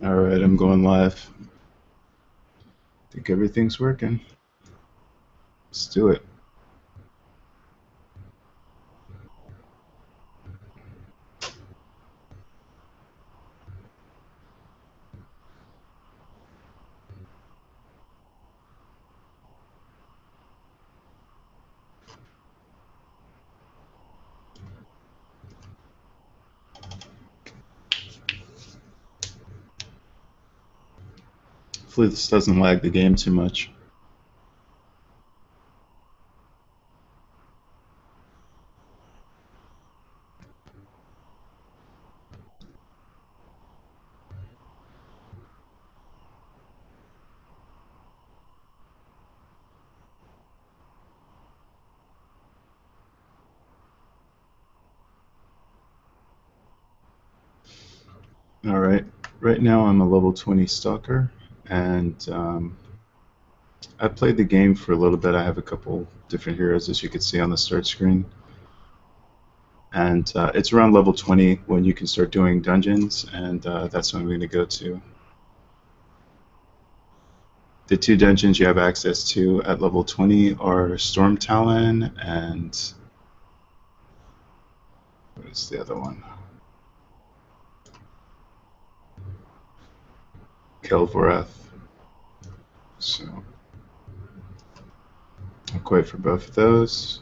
Alright, I'm going live. Think everything's working. Let's do it. Hopefully this doesn't lag the game too much. Alright, right now I'm a level 20 Stalker, and I played the game for a little bit. I have a couple different heroes, as you can see on the start screen. And it's around level 20 when you can start doing dungeons, and that's what I'm going to go to. The two dungeons you have access to at level 20 are Storm Talon and what is the other one? Kelvoreth. So I'll quit for both of those.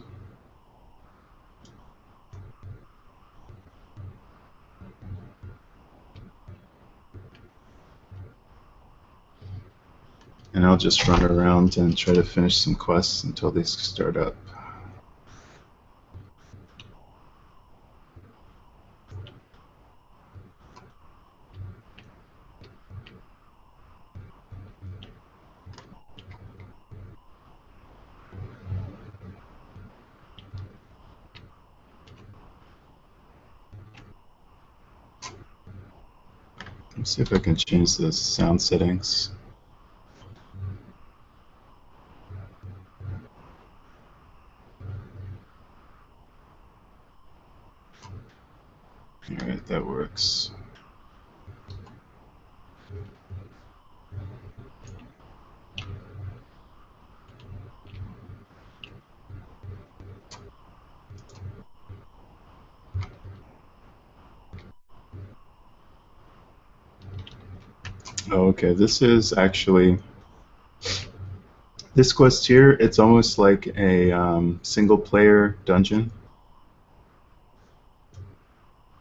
And I'll just run around and try to finish some quests until they start up. Let's see if I can change the sound settings. Alright, that works. Oh, okay, this is actually, this quest here, it's almost like a single player dungeon.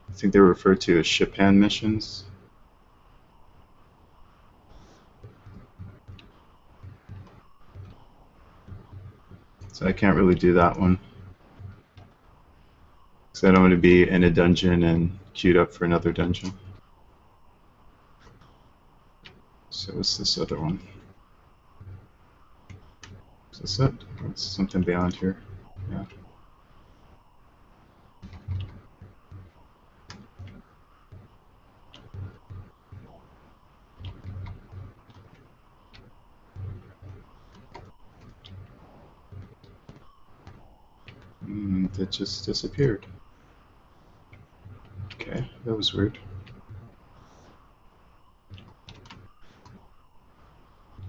I think they're referred to as ship hand missions. So I can't really do that one, because I don't want to be in a dungeon and queued up for another dungeon. So what's this other one? Is this it? Or is something beyond here? Yeah. That just disappeared. Okay, that was weird.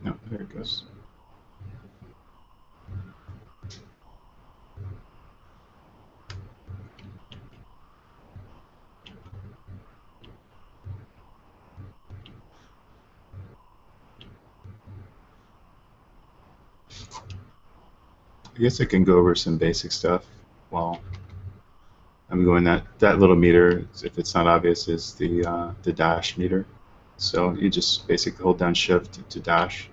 No, there it goes. I guess I can go over some basic stuff while I'm going. That little meter, if it's not obvious, is the dash meter. So you just basically hold down shift to dash,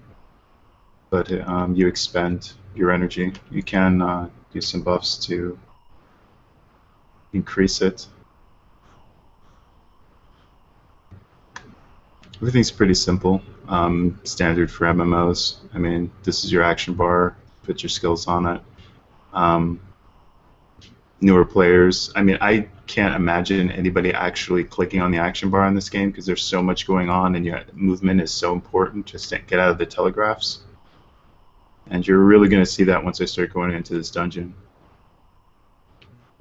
but you expend your energy. You can use some buffs to increase it. Everything's pretty simple, standard for MMOs. I mean, this is your action bar, put your skills on it. Newer players, I mean, I can't imagine anybody actually clicking on the action bar in this game because there's so much going on and your movement is so important just to get out of the telegraphs. And you're really going to see that once I start going into this dungeon.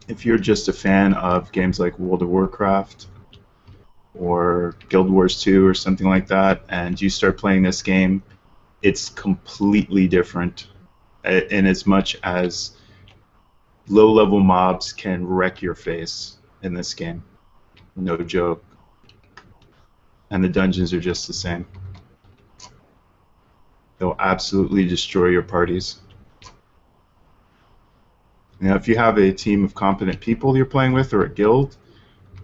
If you're just a fan of games like World of Warcraft or Guild Wars 2 or something like that, and you start playing this game, it's completely different in as much as low-level mobs can wreck your face in this game. No joke. And the dungeons are just the same. They'll absolutely destroy your parties. Now, if you have a team of competent people you're playing with, or a guild,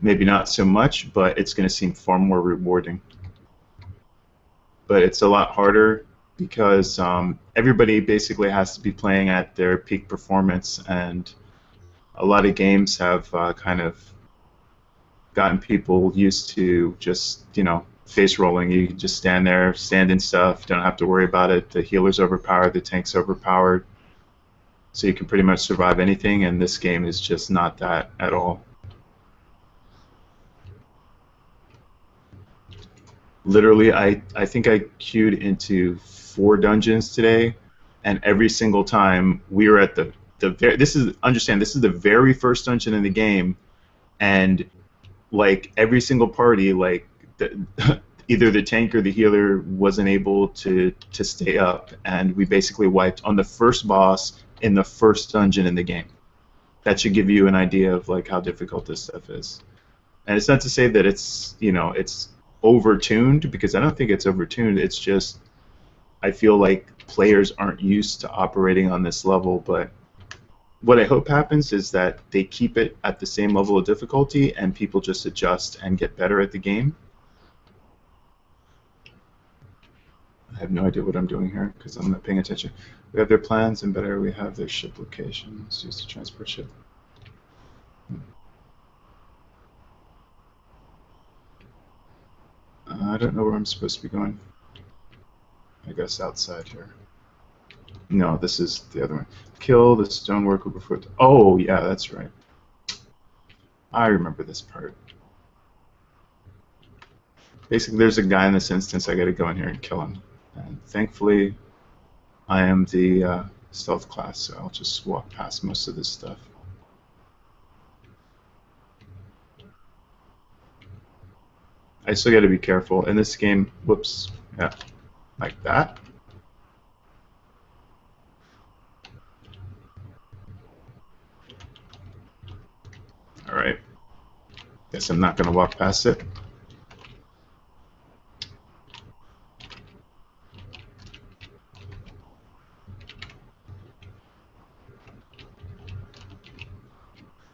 maybe not so much, but it's going to seem far more rewarding. But it's a lot harder because everybody basically has to be playing at their peak performance, and a lot of games have kind of gotten people used to just, face rolling. You can just stand there, stand in stuff, don't have to worry about it. The healer's overpowered, the tank's overpowered, so you can pretty much survive anything, and this game is just not that at all. Literally, I think I queued into 4 dungeons today, and every single time we were at this is the very first dungeon in the game, and like every single party, like either the tank or the healer wasn't able to stay up, and we basically wiped on the first boss in the first dungeon in the game. That should give you an idea of like how difficult this stuff is. And it's not to say that it's it's overtuned, because I don't think it's overtuned. It's just I feel like players aren't used to operating on this level. But what I hope happens is that they keep it at the same level of difficulty, and people just adjust and get better at the game. I have no idea what I'm doing here because I'm not paying attention. We have their plans, and better, we have their ship locations used to transport ship. I don't know where I'm supposed to be going. I guess outside here. No, this is the other one. Kill the stoneworker before... Oh, yeah, that's right. I remember this part. Basically, there's a guy in this instance. I gotta go in here and kill him. And thankfully, I am the stealth class, so I'll just walk past most of this stuff. I still got to be careful in this game. Whoops, yeah, like that. All right. Guess I'm not going to walk past it.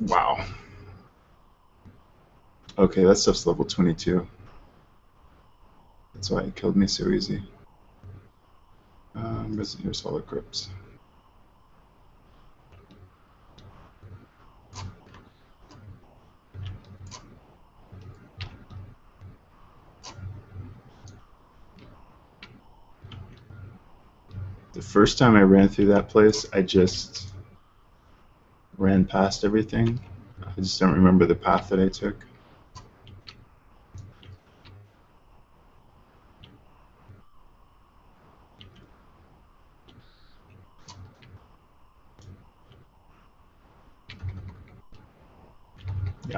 Wow. Okay, that stuff's level 22. That's why it killed me so easy. Resident solid grips. The first time I ran through that place, I just ran past everything. I just don't remember the path that I took.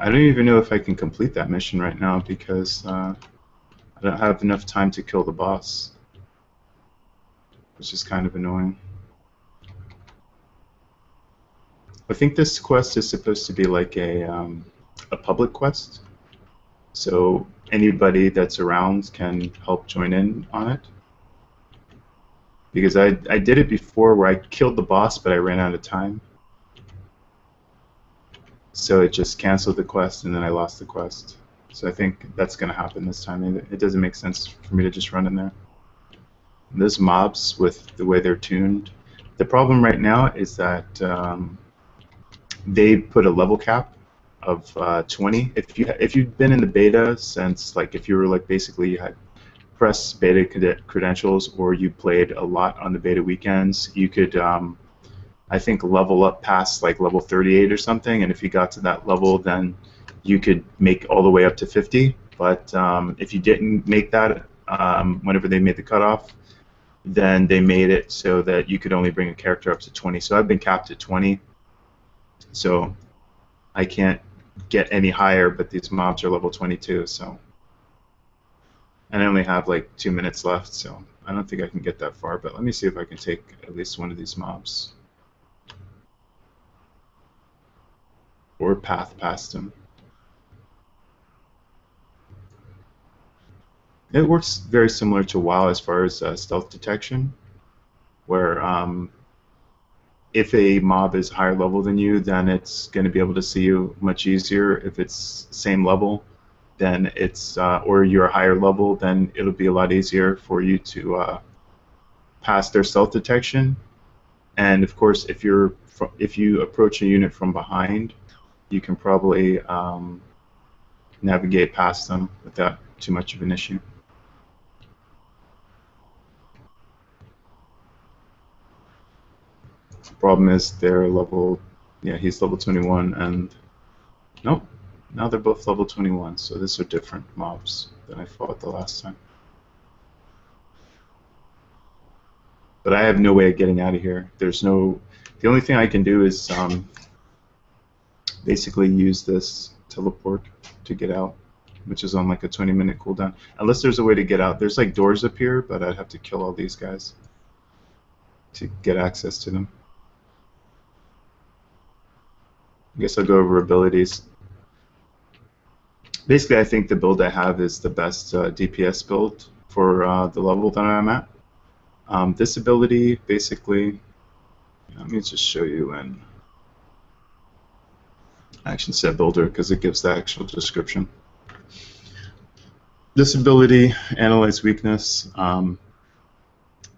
I don't even know if I can complete that mission right now because I don't have enough time to kill the boss, which is kind of annoying. I think this quest is supposed to be like a public quest, so anybody that's around can help join in on it. Because I did it before where I killed the boss, but I ran out of time. So it just canceled the quest, and then I lost the quest. So I think that's going to happen this time. It doesn't make sense for me to just run in there. Those mobs, with the way they're tuned, the problem right now is that they put a level cap of 20. If you've been in the beta since, like, if you were like basically you had press beta credentials, or you played a lot on the beta weekends, you could I think level up past like level 38 or something, and if you got to that level, then you could make all the way up to 50. But if you didn't make that whenever they made the cutoff, then they made it so that you could only bring a character up to 20. So I've been capped at 20, so I can't get any higher, but these mobs are level 22, so And I only have like 2 minutes left, so I don't think I can get that far, but let me see if I can take at least one of these mobs. Or path past them. It works very similar to WoW as far as stealth detection, where if a mob is higher level than you, then it's going to be able to see you much easier. If it's same level, then it's or you're a higher level, then it'll be a lot easier for you to pass their stealth detection. And of course, if you approach a unit from behind, you can probably navigate past them without too much of an issue. The problem is they're level, yeah, he's level 21, and nope, now they're both level 21, so these are different mobs than I fought the last time. But I have no way of getting out of here. There's no, the only thing I can do is basically use this teleport to get out, which is on like a 20-minute cooldown. Unless there's a way to get out. There's like doors up here, but I'd have to kill all these guys to get access to them. I guess I'll go over abilities. Basically, I think the build I have is the best DPS build for the level that I'm at. This ability, basically, let me just show you in Action Set Builder because it gives the actual description. This ability, Analyze Weakness,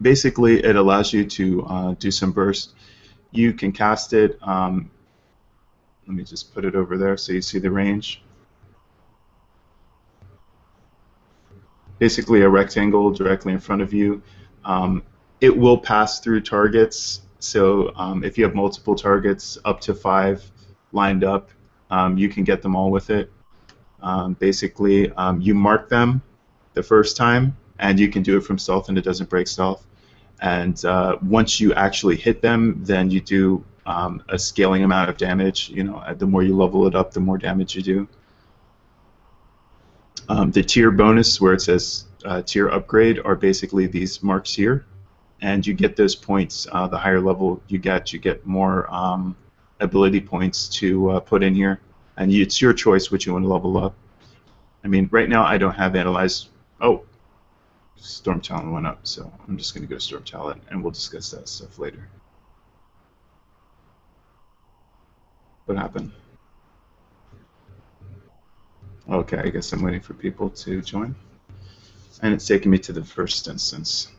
basically it allows you to do some burst. You can cast it, let me just put it over there so you see the range. Basically a rectangle directly in front of you. It will pass through targets, so if you have multiple targets, up to 5 lined up, you can get them all with it. Basically, you mark them the first time, and you can do it from stealth, and it doesn't break stealth. And once you actually hit them, then you do a scaling amount of damage. You know, the more you level it up, the more damage you do. The tier bonus, where it says tier upgrade, are basically these marks here, and you get those points. The higher level you get more ability points to put in here, and it's your choice which you want to level up. I mean, right now I don't have Analyze. Oh, Storm Talent went up, so I'm just going to go Storm Talent, and we'll discuss that stuff later. What happened? Okay, I guess I'm waiting for people to join. And it's taking me to the first instance.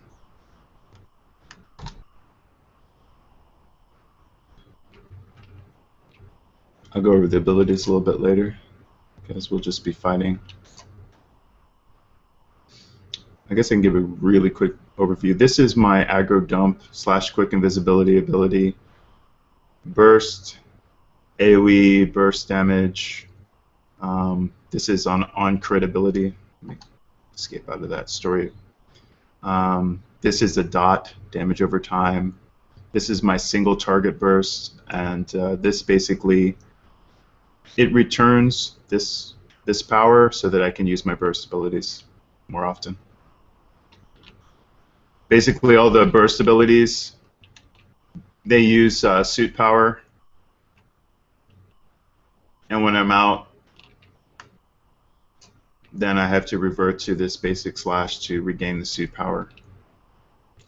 I'll go over the abilities a little bit later, because we'll just be fighting. I guess I can give a really quick overview. This is my aggro dump / quick invisibility ability. Burst, AoE, burst damage. This is on crit ability. Let me escape out of that story. This is a dot, damage over time. This is my single target burst, and this basically, it returns this power so that I can use my burst abilities more often. Basically, all the burst abilities, they use suit power, and when I'm out, then I have to revert to this basic slash to regain the suit power.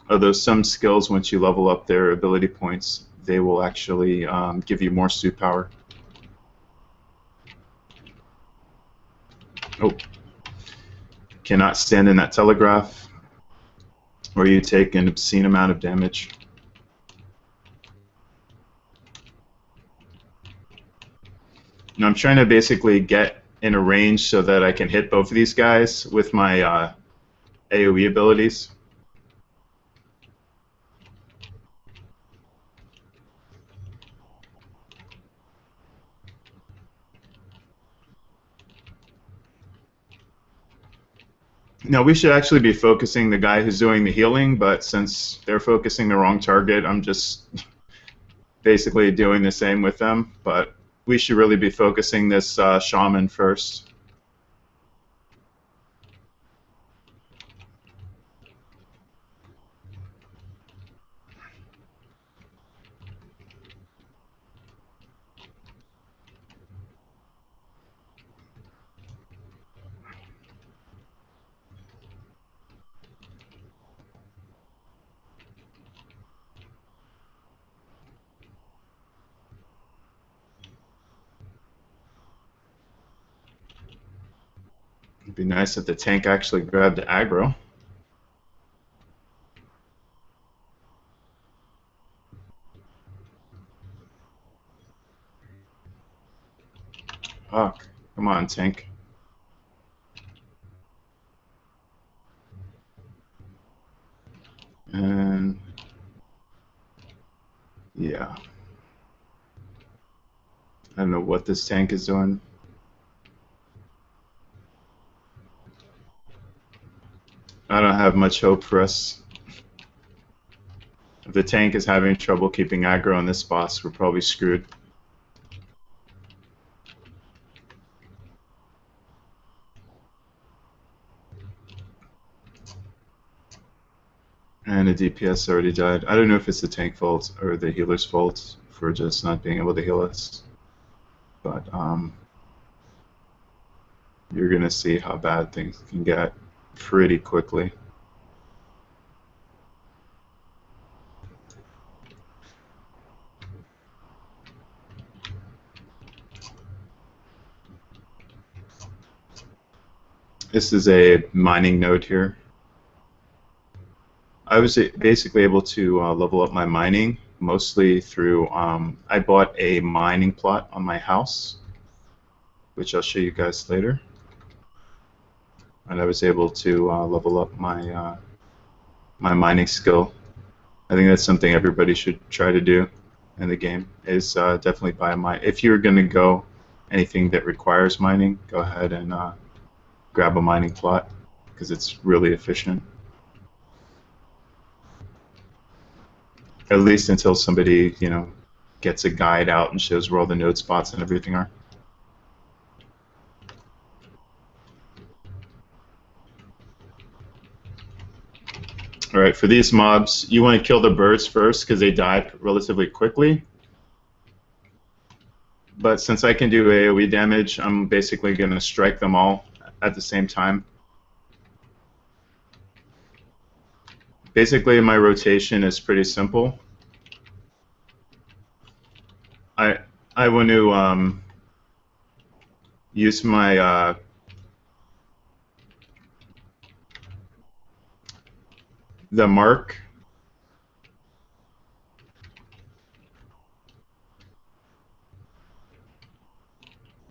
Although some skills, once you level up their ability points, they will actually give you more suit power. Oh, cannot stand in that telegraph, or you take an obscene amount of damage. Now I'm trying to basically get in a range so that I can hit both of these guys with my AoE abilities. Now we should actually be focusing the guy who's doing the healing, but since they're focusing the wrong target, I'm just basically doing the same with them. But we should really be focusing this shaman first. Be nice if the tank actually grabbed the aggro. Fuck. Come on, tank. And yeah. I don't know what this tank is doing. I don't have much hope for us. If the tank is having trouble keeping aggro on this boss, we're probably screwed. And the DPS already died. I don't know if it's the tank fault or the healer's fault for just not being able to heal us. But you're going to see how bad things can get pretty quickly. This is a mining node here. I was basically able to level up my mining mostly through, I bought a mining plot on my house, which I'll show you guys later. And I was able to level up my my mining skill. I think that's something everybody should try to do in the game, is definitely buy a mine. If you're going to go anything that requires mining, go ahead and grab a mining plot, because it's really efficient. At least until somebody, you know, gets a guide out and shows where all the node spots and everything are. Alright, for these mobs, you want to kill the birds first because they die relatively quickly. But since I can do AoE damage, I'm basically going to strike them all at the same time. Basically, my rotation is pretty simple. I want to use my the mark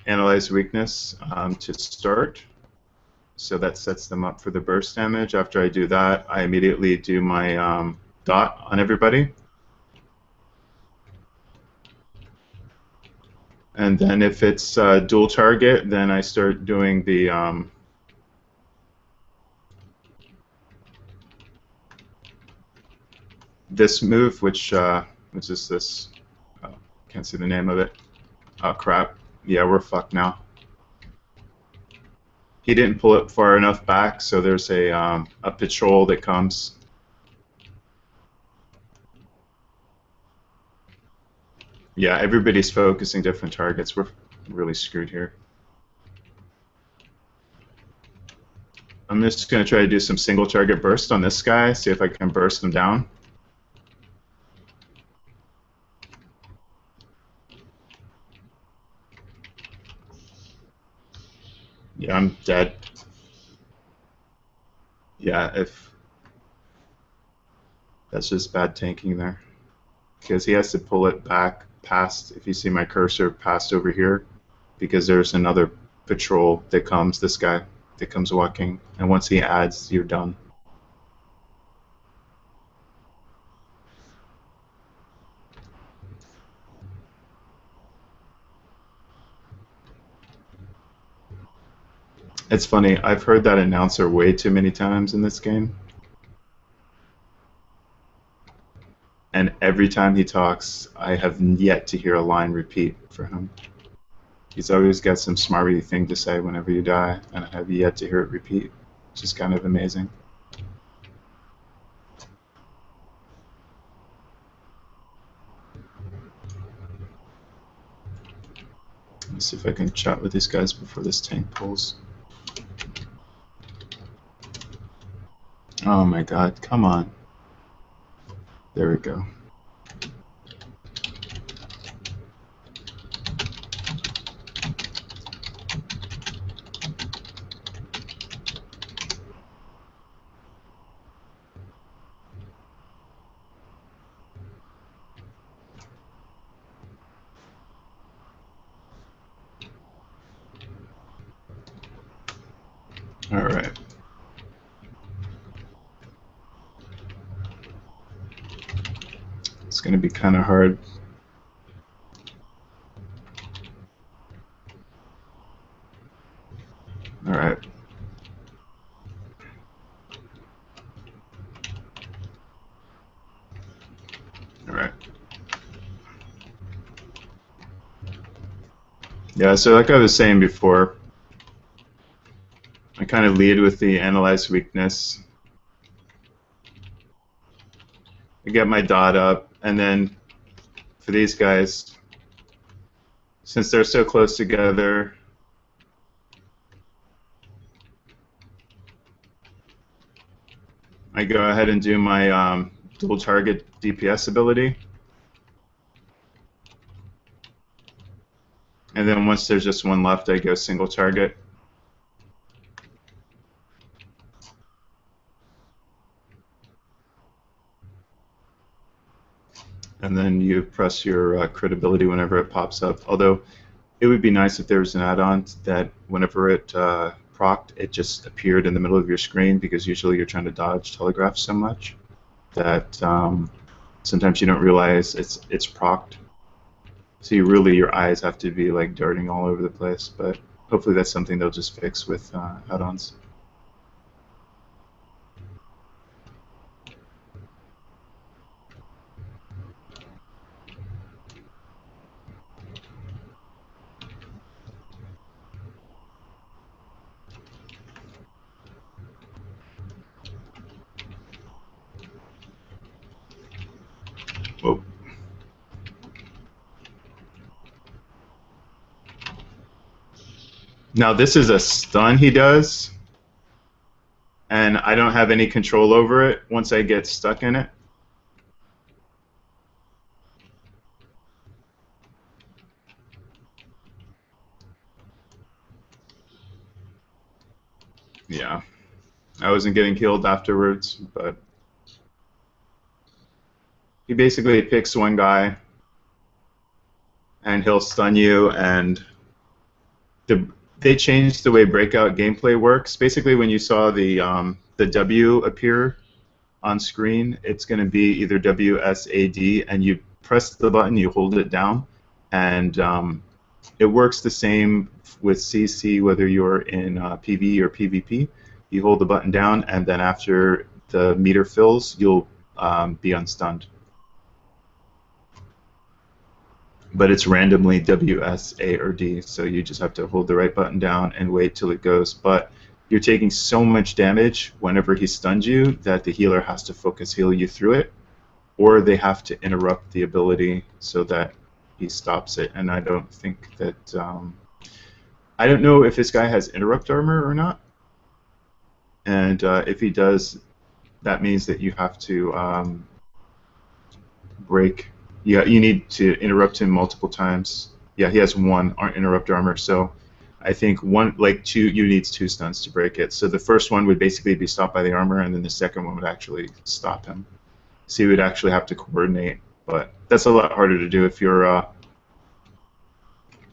analyze weakness to start. So that sets them up for the burst damage. After I do that, I immediately do my dot on everybody. And then if it's dual target, then I start doing the this move, which is this. Oh, can't see the name of it. Oh crap! Yeah, we're fucked now. He didn't pull it far enough back, so there's a patrol that comes. Yeah, everybody's focusing different targets. We're really screwed here. I'm just going to try to do some single target burst on this guy, see if I can burst him down. Yeah, I'm dead. Yeah, if that's just bad tanking there. Because he has to pull it back past, if you see my cursor, past over here, because there's another patrol that comes, this guy that comes walking, and once he adds, you're done. It's funny, I've heard that announcer way too many times in this game. And every time he talks, I have yet to hear a line repeat for him. He's always got some smarty thing to say whenever you die, and I have yet to hear it repeat, which is kind of amazing. Let's see if I can chat with these guys before this tank pulls. Oh my god, come on. There we go. All right. It's going to be kind of hard. All right. All right. Yeah, so like I was saying before, I kind of lead with the analyze weakness. I get my dot up, and then for these guys, since they're so close together, I go ahead and do my dual target DPS ability. And then once there's just one left, I go single target. And then you press your crit ability whenever it pops up. Although it would be nice if there was an add-on that whenever it procced, it just appeared in the middle of your screen, because usually you're trying to dodge telegraph so much that sometimes you don't realize it's procced. So your eyes have to be like darting all over the place. But hopefully that's something they'll just fix with add-ons. Whoa. Now this is a stun he does, and I don't have any control over it once I get stuck in it. Yeah, I wasn't getting killed afterwards, but he basically picks one guy, and he'll stun you, and they changed the way breakout gameplay works. Basically, when you saw the W appear on screen, it's going to be either WSAD, and you press the button, you hold it down, and it works the same with CC whether you're in PvE or PvP. You hold the button down, and then after the meter fills, you'll be unstunned. But it's randomly W, S, A, or D, so you just have to hold the right button down and wait till it goes. But you're taking so much damage whenever he stuns you that the healer has to focus heal you through it, or they have to interrupt the ability so that he stops it. And I don't think that... I don't know if this guy has interrupt armor or not. And if he does, that means that you have to break... Yeah, you need to interrupt him multiple times. Yeah, he has one interrupt armor, so I think you need 2 stuns to break it. So the first one would basically be stopped by the armor, and then the second one would actually stop him. So you would actually have to coordinate, but that's a lot harder to do if you're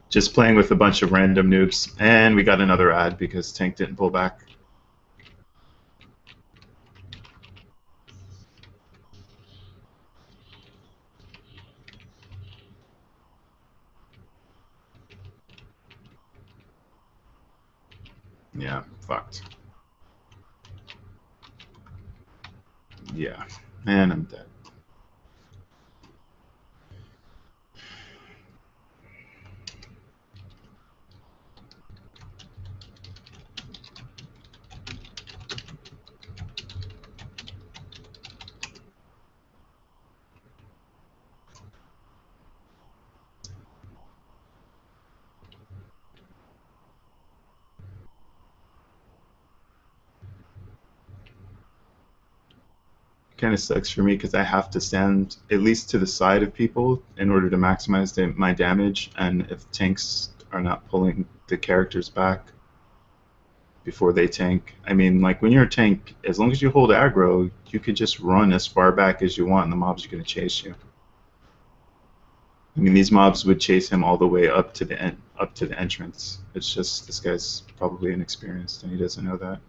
just playing with a bunch of random noobs. And we got another ad because Tank didn't pull back. Yeah, fucked. Yeah, and I'm dead. Kind of sucks for me because I have to stand at least to the side of people in order to maximize my damage, and if tanks are not pulling the characters back before they tank. I mean, like when you're a tank, as long as you hold aggro, you could just run as far back as you want and the mobs are going to chase you. I mean, these mobs would chase him all the way up to the entrance. It's just this guy's probably inexperienced and he doesn't know that.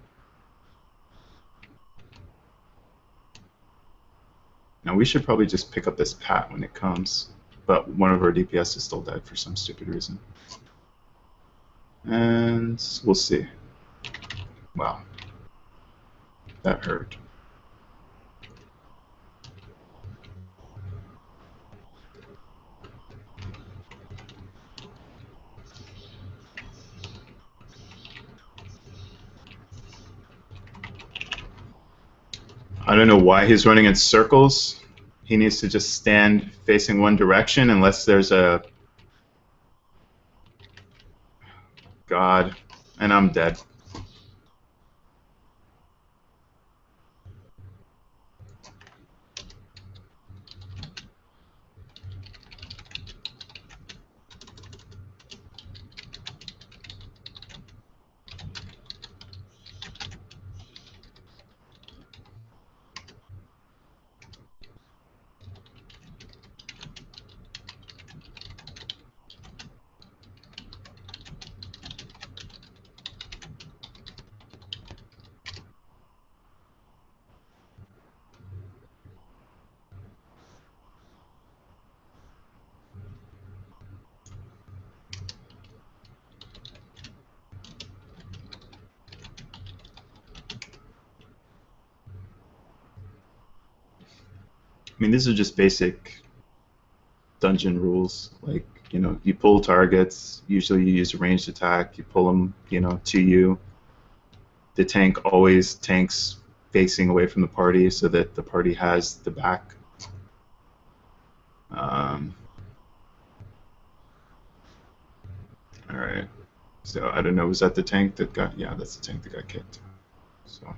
Now we should probably just pick up this pat when it comes, but one of our DPS is still dead for some stupid reason. And we'll see. Wow. That hurt. I don't know why he's running in circles. He needs to just stand facing one direction unless there's a... God. And I'm dead. I mean, these are just basic dungeon rules. Like, you know, you pull targets. Usually you use a ranged attack. You pull them, you know, to you. The tank always tanks facing away from the party so that the party has the back. All right. So I don't know. Was that the tank that got? Yeah, that's the tank that got kicked. So.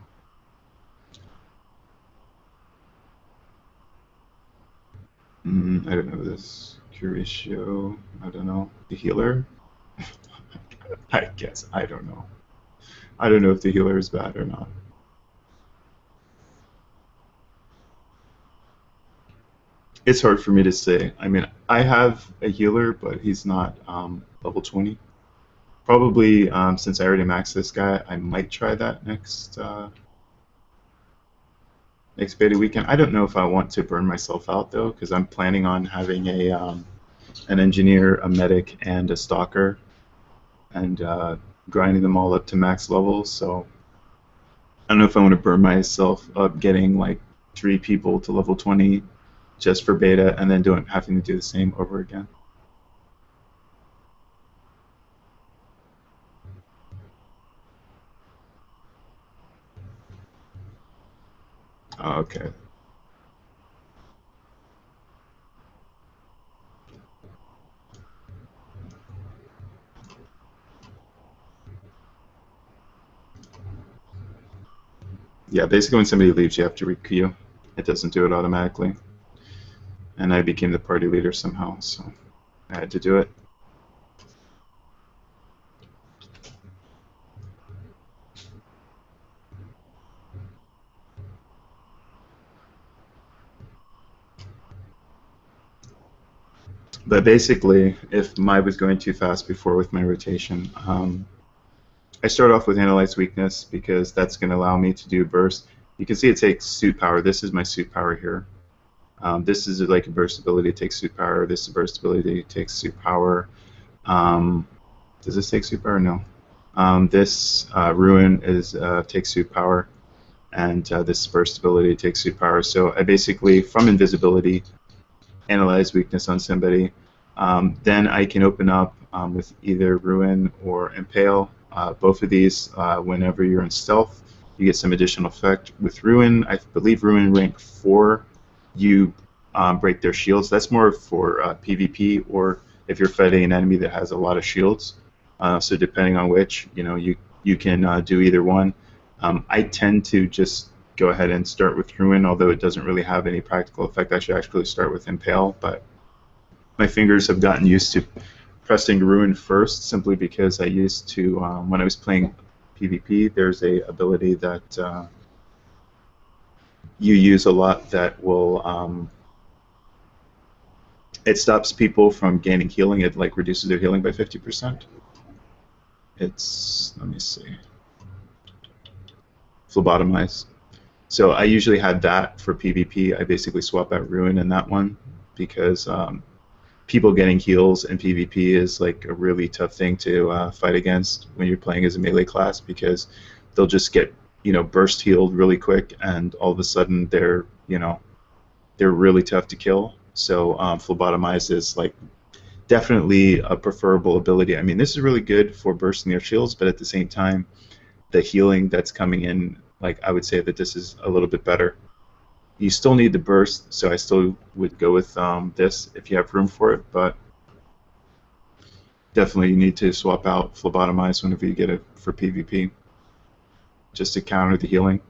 I don't know this. Curatio. I don't know. The healer. I guess. I don't know. I don't know if the healer is bad or not. It's hard for me to say. I mean, I have a healer, but he's not level 20. Probably, since I already maxed this guy, I might try that next next beta weekend. I don't know if I want to burn myself out though, because I'm planning on having a an engineer, a medic, and a stalker, and grinding them all up to max levels. So I don't know if I want to burn myself up getting like 3 people to level 20 just for beta, and then having to do the same over again. Oh, okay. Yeah, basically when somebody leaves, you have to requeue. It doesn't do it automatically. And I became the party leader somehow, so I had to do it. But basically, if my was going too fast before with my rotation, I start off with Analyze Weakness because that's going to allow me to do burst. You can see it takes suit power. This is my suit power here. This is like a burst ability, it takes suit power. This is a burst ability, it takes suit power. Does this take suit power? No. This Ruin takes suit power, and this burst ability takes suit power. So I basically, from invisibility, analyze weakness on somebody. Then I can open up with either Ruin or Impale. Both of these, whenever you're in stealth, you get some additional effect. With Ruin, I believe Ruin rank 4, you break their shields. That's more for PvP, or if you're fighting an enemy that has a lot of shields. So depending on which, you can do either one. I tend to just go ahead and start with Ruin, although it doesn't really have any practical effect. I should actually start with Impale, but my fingers have gotten used to pressing Ruin first, simply because I used to, when I was playing PvP, there's a ability that you use a lot that will It stops people from gaining healing. It like reduces their healing by 50%. It's, let me see, phlebotomize. So I usually had that for PvP. I basically swap out Ruin in that one because people getting heals in PvP is like a really tough thing to fight against when you're playing as a melee class, because they'll just get, you know, burst healed really quick, and all of a sudden they're, you know, they're really tough to kill. So phlebotomize is like definitely a preferable ability. I mean, this is really good for bursting their shields, but at the same time, the healing that's coming in, like I would say that this is a little bit better. You still need the burst, so I still would go with this if you have room for it, but definitely you need to swap out phlebotomize whenever you get it for PvP, just to counter the healing.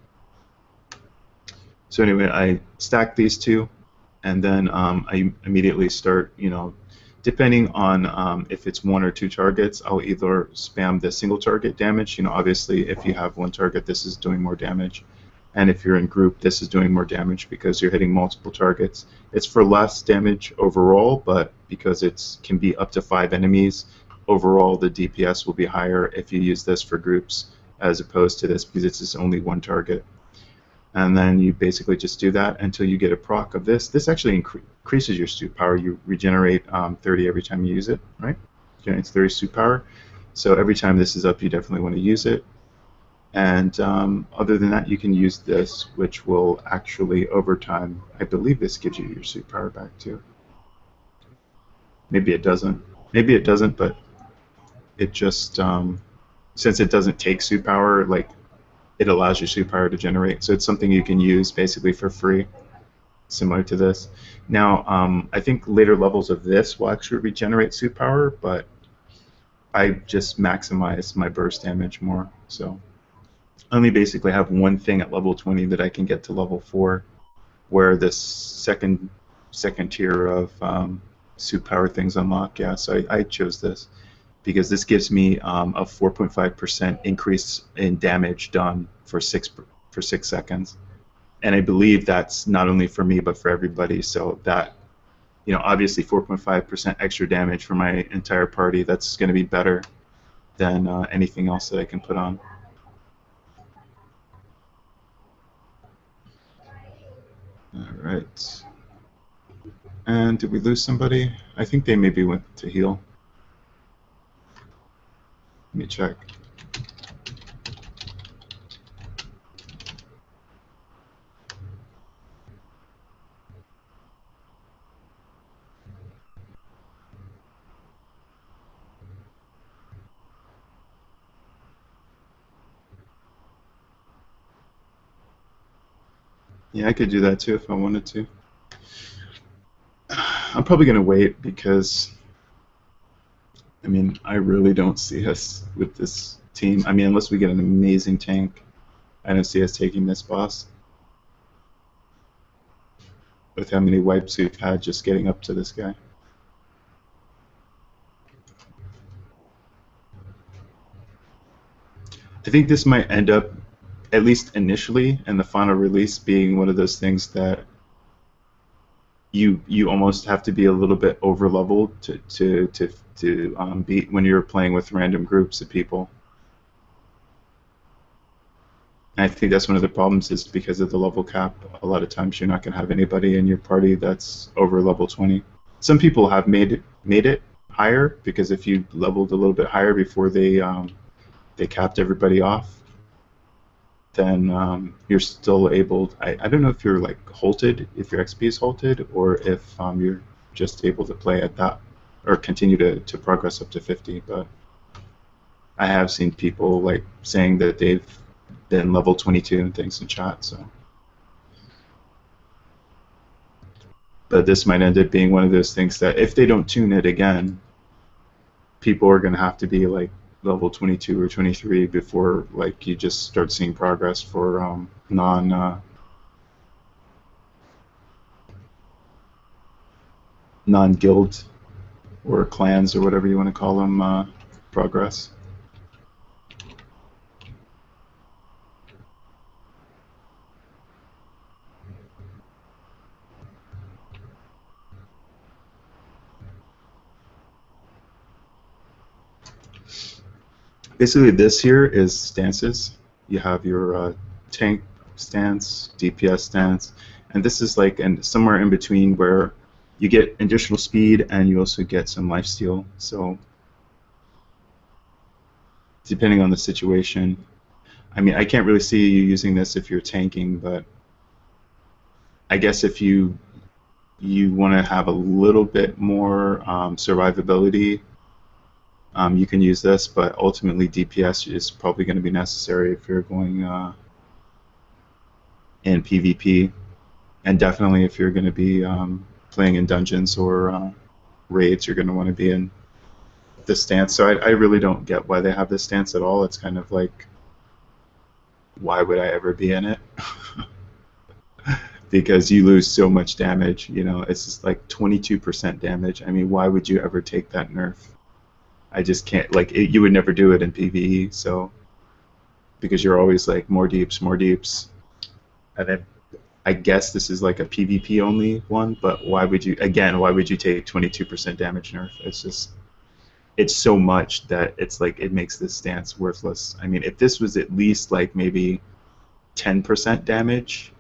So anyway, I stack these two, and then I immediately start, you know, depending on if it's one or two targets, I'll either spam the single target damage. You know, obviously if you have one target, this is doing more damage. And if you're in group, this is doing more damage because you're hitting multiple targets. It's for less damage overall, but because it can be up to 5 enemies, overall the DPS will be higher if you use this for groups as opposed to this because it's just only one target. And then you basically just do that until you get a proc of this. This actually increases your suit power. You regenerate 30 every time you use it, right? Generates 30 suit power. So every time this is up, you definitely want to use it. And other than that, you can use this, which will actually, over time, I believe this gives you your suit power back too. Maybe it doesn't. Maybe it doesn't, but it just, since it doesn't take suit power, like, it allows your suit power to generate. So it's something you can use basically for free, similar to this. Now, I think later levels of this will actually regenerate suit power, but I just maximize my burst damage more. So I only basically have one thing at level 20 that I can get to level 4, where this second tier of suit power things unlock. Yeah, so I chose this because this gives me a 4.5% increase in damage done for 6 seconds, and I believe that's not only for me but for everybody. So that, you know, obviously 4.5% extra damage for my entire party. That's going to be better than anything else that I can put on. All right. And did we lose somebody? I think they maybe went to heal. Let me check. Yeah, I could do that too if I wanted to. I'm probably going to wait because, I mean, I really don't see us with this team. I mean, unless we get an amazing tank, I don't see us taking this boss. With how many wipes we've had just getting up to this guy. I think this might end up, at least initially, in the final release, being one of those things that you almost have to be a little bit over leveled to beat when you're playing with random groups of people. And I think that's one of the problems, is because of the level cap. A lot of times you're not going to have anybody in your party that's over level 20. Some people have made it higher, because if you leveled a little bit higher before they capped everybody off, then you're still able. I don't know if you're like halted, if your XP is halted, or if you're just able to play at that, or continue to progress up to 50. But I have seen people like saying that they've been level 22 and things in chat. So, but this might end up being one of those things that if they don't tune it again, people are going to have to be like level 22 or 23 before like you just start seeing progress for non-guild or clans or whatever you want to call them progress. Basically, this here is stances. You have your tank stance, DPS stance, and this is like somewhere in between where you get additional speed and you also get some lifesteal. So depending on the situation, I mean, I can't really see you using this if you're tanking, but I guess if you want to have a little bit more survivability, you can use this, but ultimately DPS is probably going to be necessary if you're going in PvP, and definitely if you're going to be playing in dungeons or raids, you're going to want to be in this stance. So I really don't get why they have this stance at all. It's kind of like, why would I ever be in it? Because you lose so much damage. You know, it's just like 22% damage. I mean, why would you ever take that nerf? I just can't, like, you would never do it in PvE, so, because you're always like, more deeps, more deeps. And then I guess this is like a PvP only one, but why would you, again, why would you take 22% damage nerf? It's just, it's so much that it's like, it makes this stance worthless. I mean, if this was at least like maybe 10% damage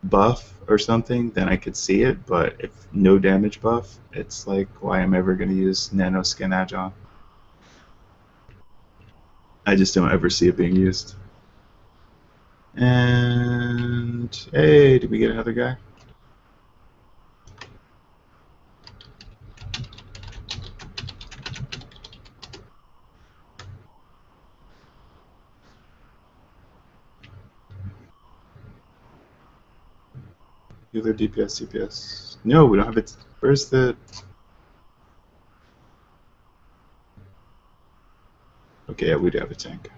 buff or something, then I could see it, but if no damage buff, it's like, why am I ever going to use Nano Skin Agile? I just don't ever see it being used. And hey, did we get another guy? Healer, DPS, CPS. No, we don't have it. Where's the... Okay, yeah, we do have a tank.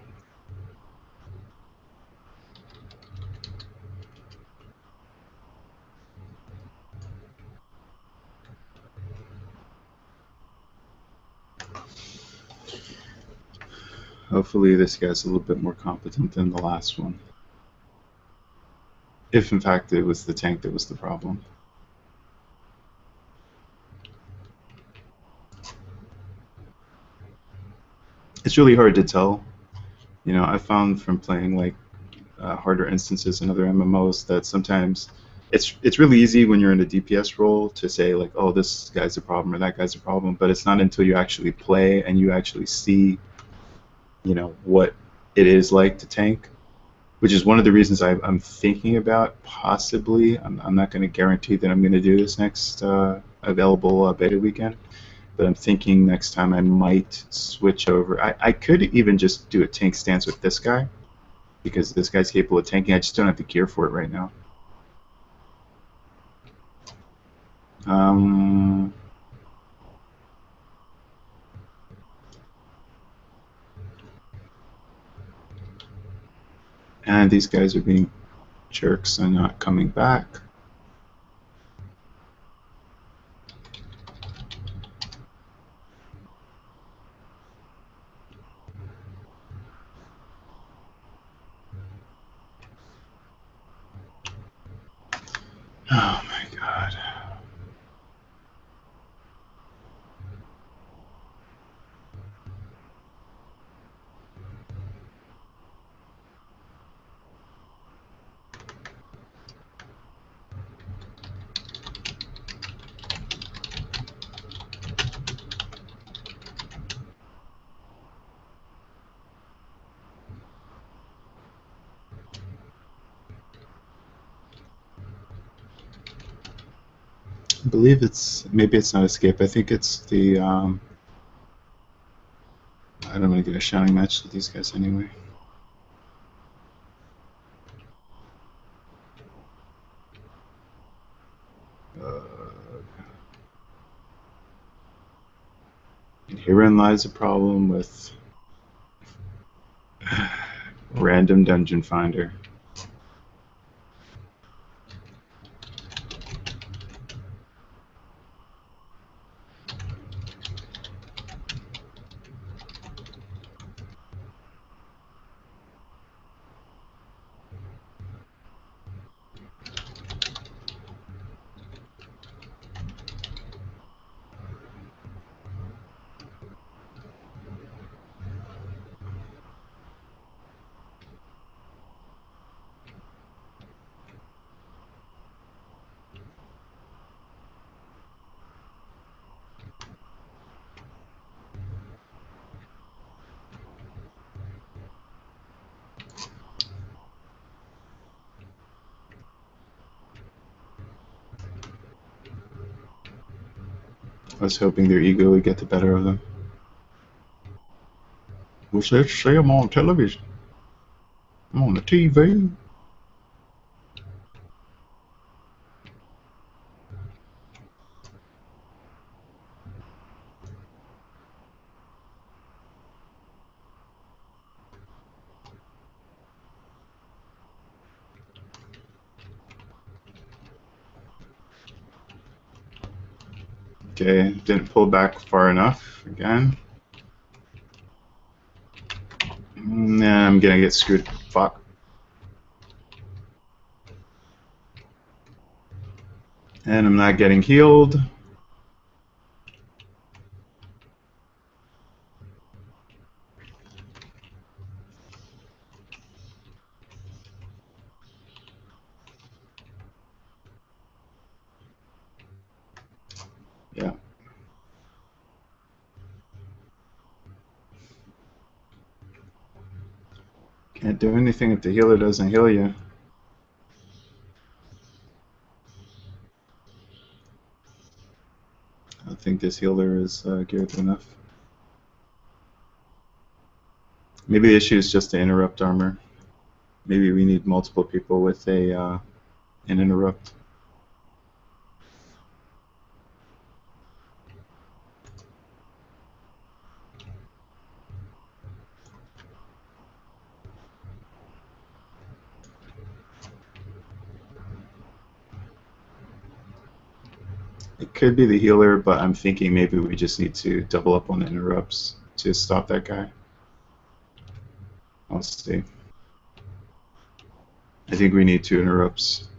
Hopefully this guy's a little bit more competent than the last one. If in fact it was the tank that was the problem. It's really hard to tell. You know, I found from playing like harder instances in other MMOs that sometimes it's really easy when you're in a DPS role to say like, oh, this guy's a problem or that guy's a problem, but it's not until you actually play and you actually see, you know, what it is like to tank, which is one of the reasons I'm thinking about possibly. I'm not going to guarantee that I'm going to do this next available beta weekend, but I'm thinking next time I might switch over. I could even just do a tank stance with this guy, because this guy's capable of tanking. I just don't have the gear for it right now. And these guys are being jerks and not coming back. Oh my god. I believe maybe it's not escape. I think it's the I don't want to get a shouting match with these guys anyway. And herein lies a problem with random dungeon finder. I was hoping their ego would get the better of them. Wish they'd see them on television. I'm on the TV. Okay, didn't pull back far enough again. Nah, I'm gonna get screwed. Fuck. And I'm not getting healed. Yeah. Can't do anything if the healer doesn't heal you. I don't think this healer is geared enough. Maybe the issue is just the interrupt armor. Maybe we need multiple people with an interrupt. It could be the healer, but I'm thinking maybe we just need to double up on the interrupts to stop that guy. I'll see. I think we need 2 interrupts.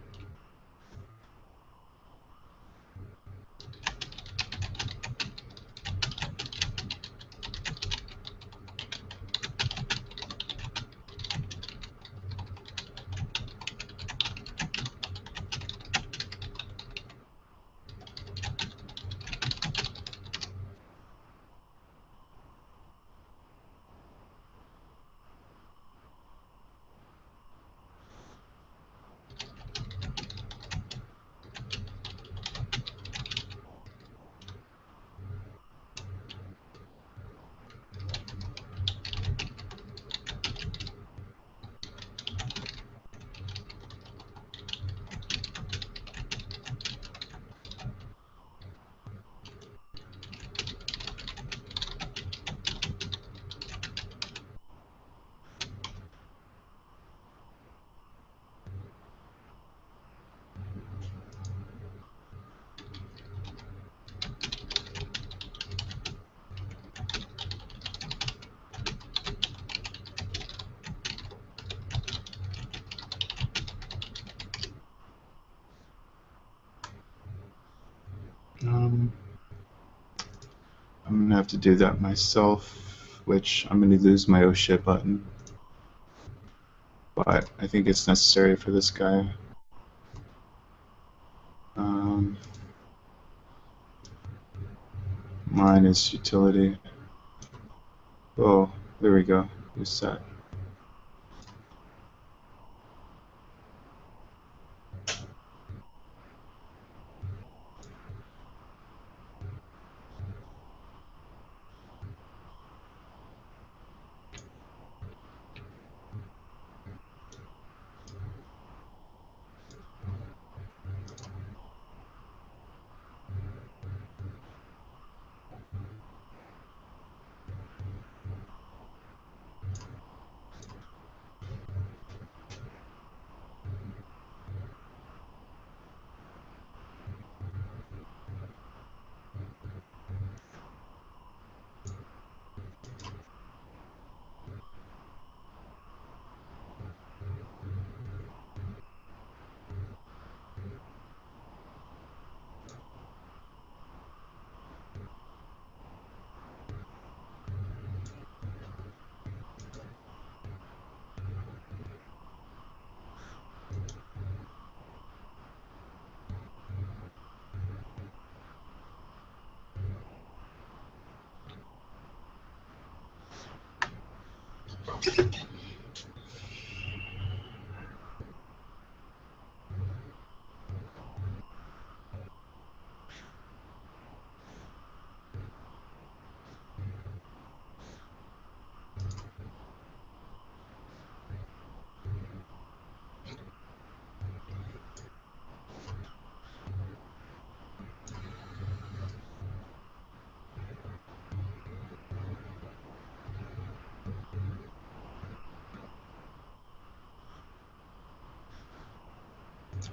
I'm gonna have to do that myself, which I'm gonna lose my oh shit button. But I think it's necessary for this guy. Mine is utility. Oh, there we go. Who's that?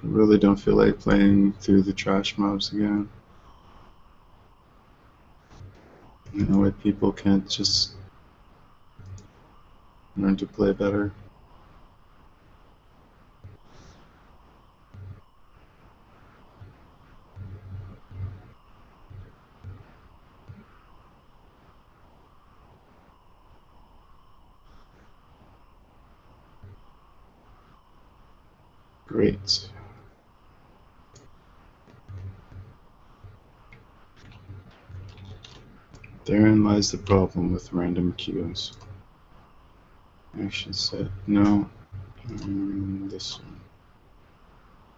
really don't feel like playing through the trash mobs again. You know why people can't just learn to play better. Great. Therein lies the problem with random queues. Action set. No. This one.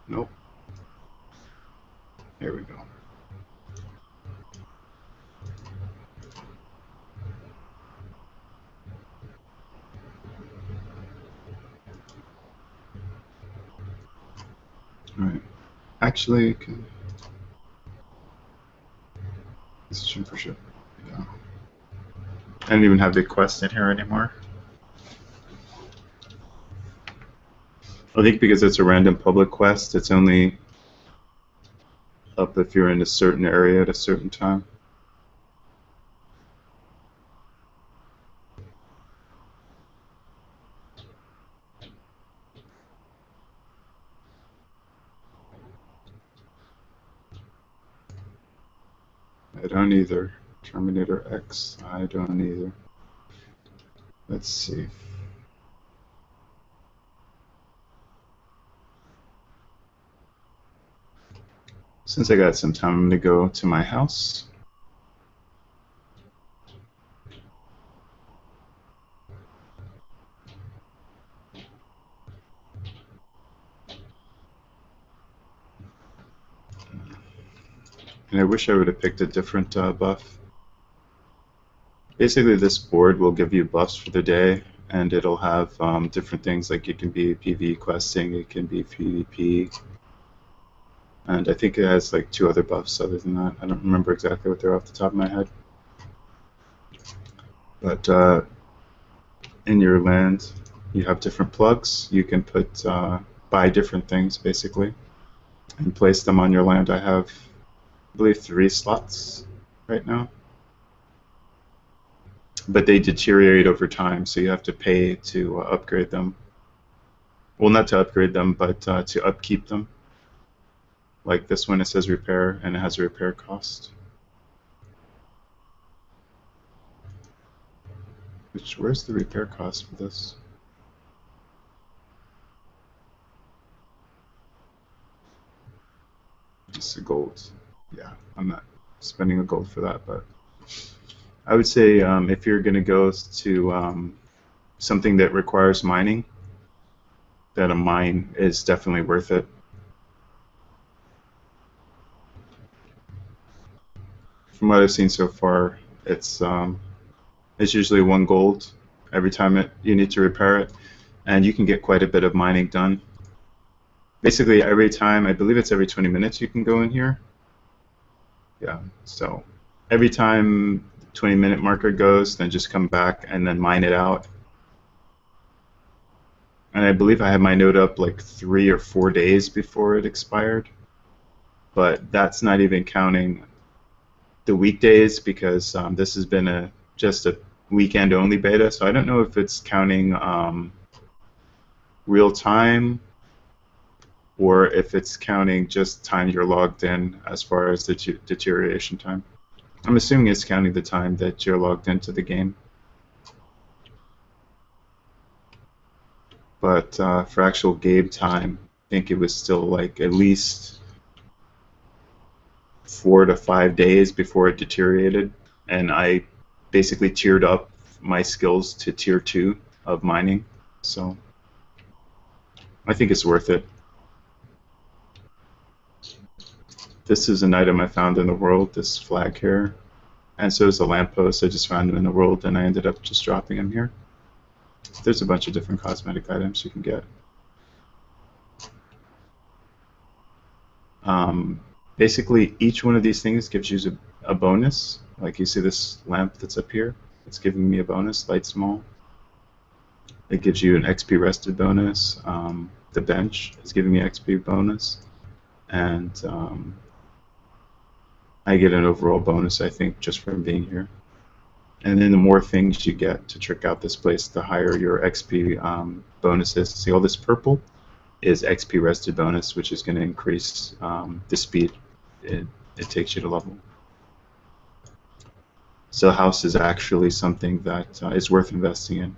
Nope. There we go. Alright. Actually, decision for sure. Yeah. I don't even have the quest in here anymore. I think because it's a random public quest, it's only up if you're in a certain area at a certain time. I don't either. Terminator X, I don't either. Let's see. Since I got some time, I'm going to go to my house. And I wish I would have picked a different buff. Basically, this board will give you buffs for the day, and it'll have different things, like it can be PvE questing, it can be PvP, and I think it has like 2 other buffs other than that. I don't remember exactly what they're off the top of my head. But in your land, you have different plugs. You can put buy different things, basically, and place them on your land. I have, I believe, 3 slots right now. But they deteriorate over time, so you have to pay to upgrade them. Well, not to upgrade them, but to upkeep them. Like this one, it says repair, and it has a repair cost. Where's the repair cost for this? It's a gold. Yeah, I'm not spending a gold for that, but I would say if you're going to go to something that requires mining, then a mine is definitely worth it. From what I've seen so far, it's usually 1 gold every time you need to repair it, and you can get quite a bit of mining done. Basically, every time, I believe it's every 20 minutes you can go in here. Yeah, so every time the 20-minute marker goes, then just come back and then mine it out. And I believe I had my node up like 3 or 4 days before it expired, but that's not even counting the weekdays, because this has been just a weekend-only beta, so I don't know if it's counting real time or if it's counting just time you're logged in as far as the deterioration time. I'm assuming it's counting the time that you're logged into the game. But for actual game time, I think it was still like at least 4 to 5 days before it deteriorated, and I basically tiered up my skills to tier 2 of mining, so I think it's worth it. This is an item I found in the world, this flag here, and so is a lamppost. I just found them in the world and I ended up just dropping them here. There's a bunch of different cosmetic items you can get. Basically, each one of these things gives you a bonus. Like you see this lamp that's up here, it's giving me a bonus, light small. It gives you an XP rested bonus. the bench is giving me XP bonus, and I get an overall bonus, I think, just from being here. And then the more things you get to trick out this place, the higher your XP bonuses. See all this purple is XP rested bonus, which is going to increase the speed it takes you to level. So house is actually something that is worth investing in.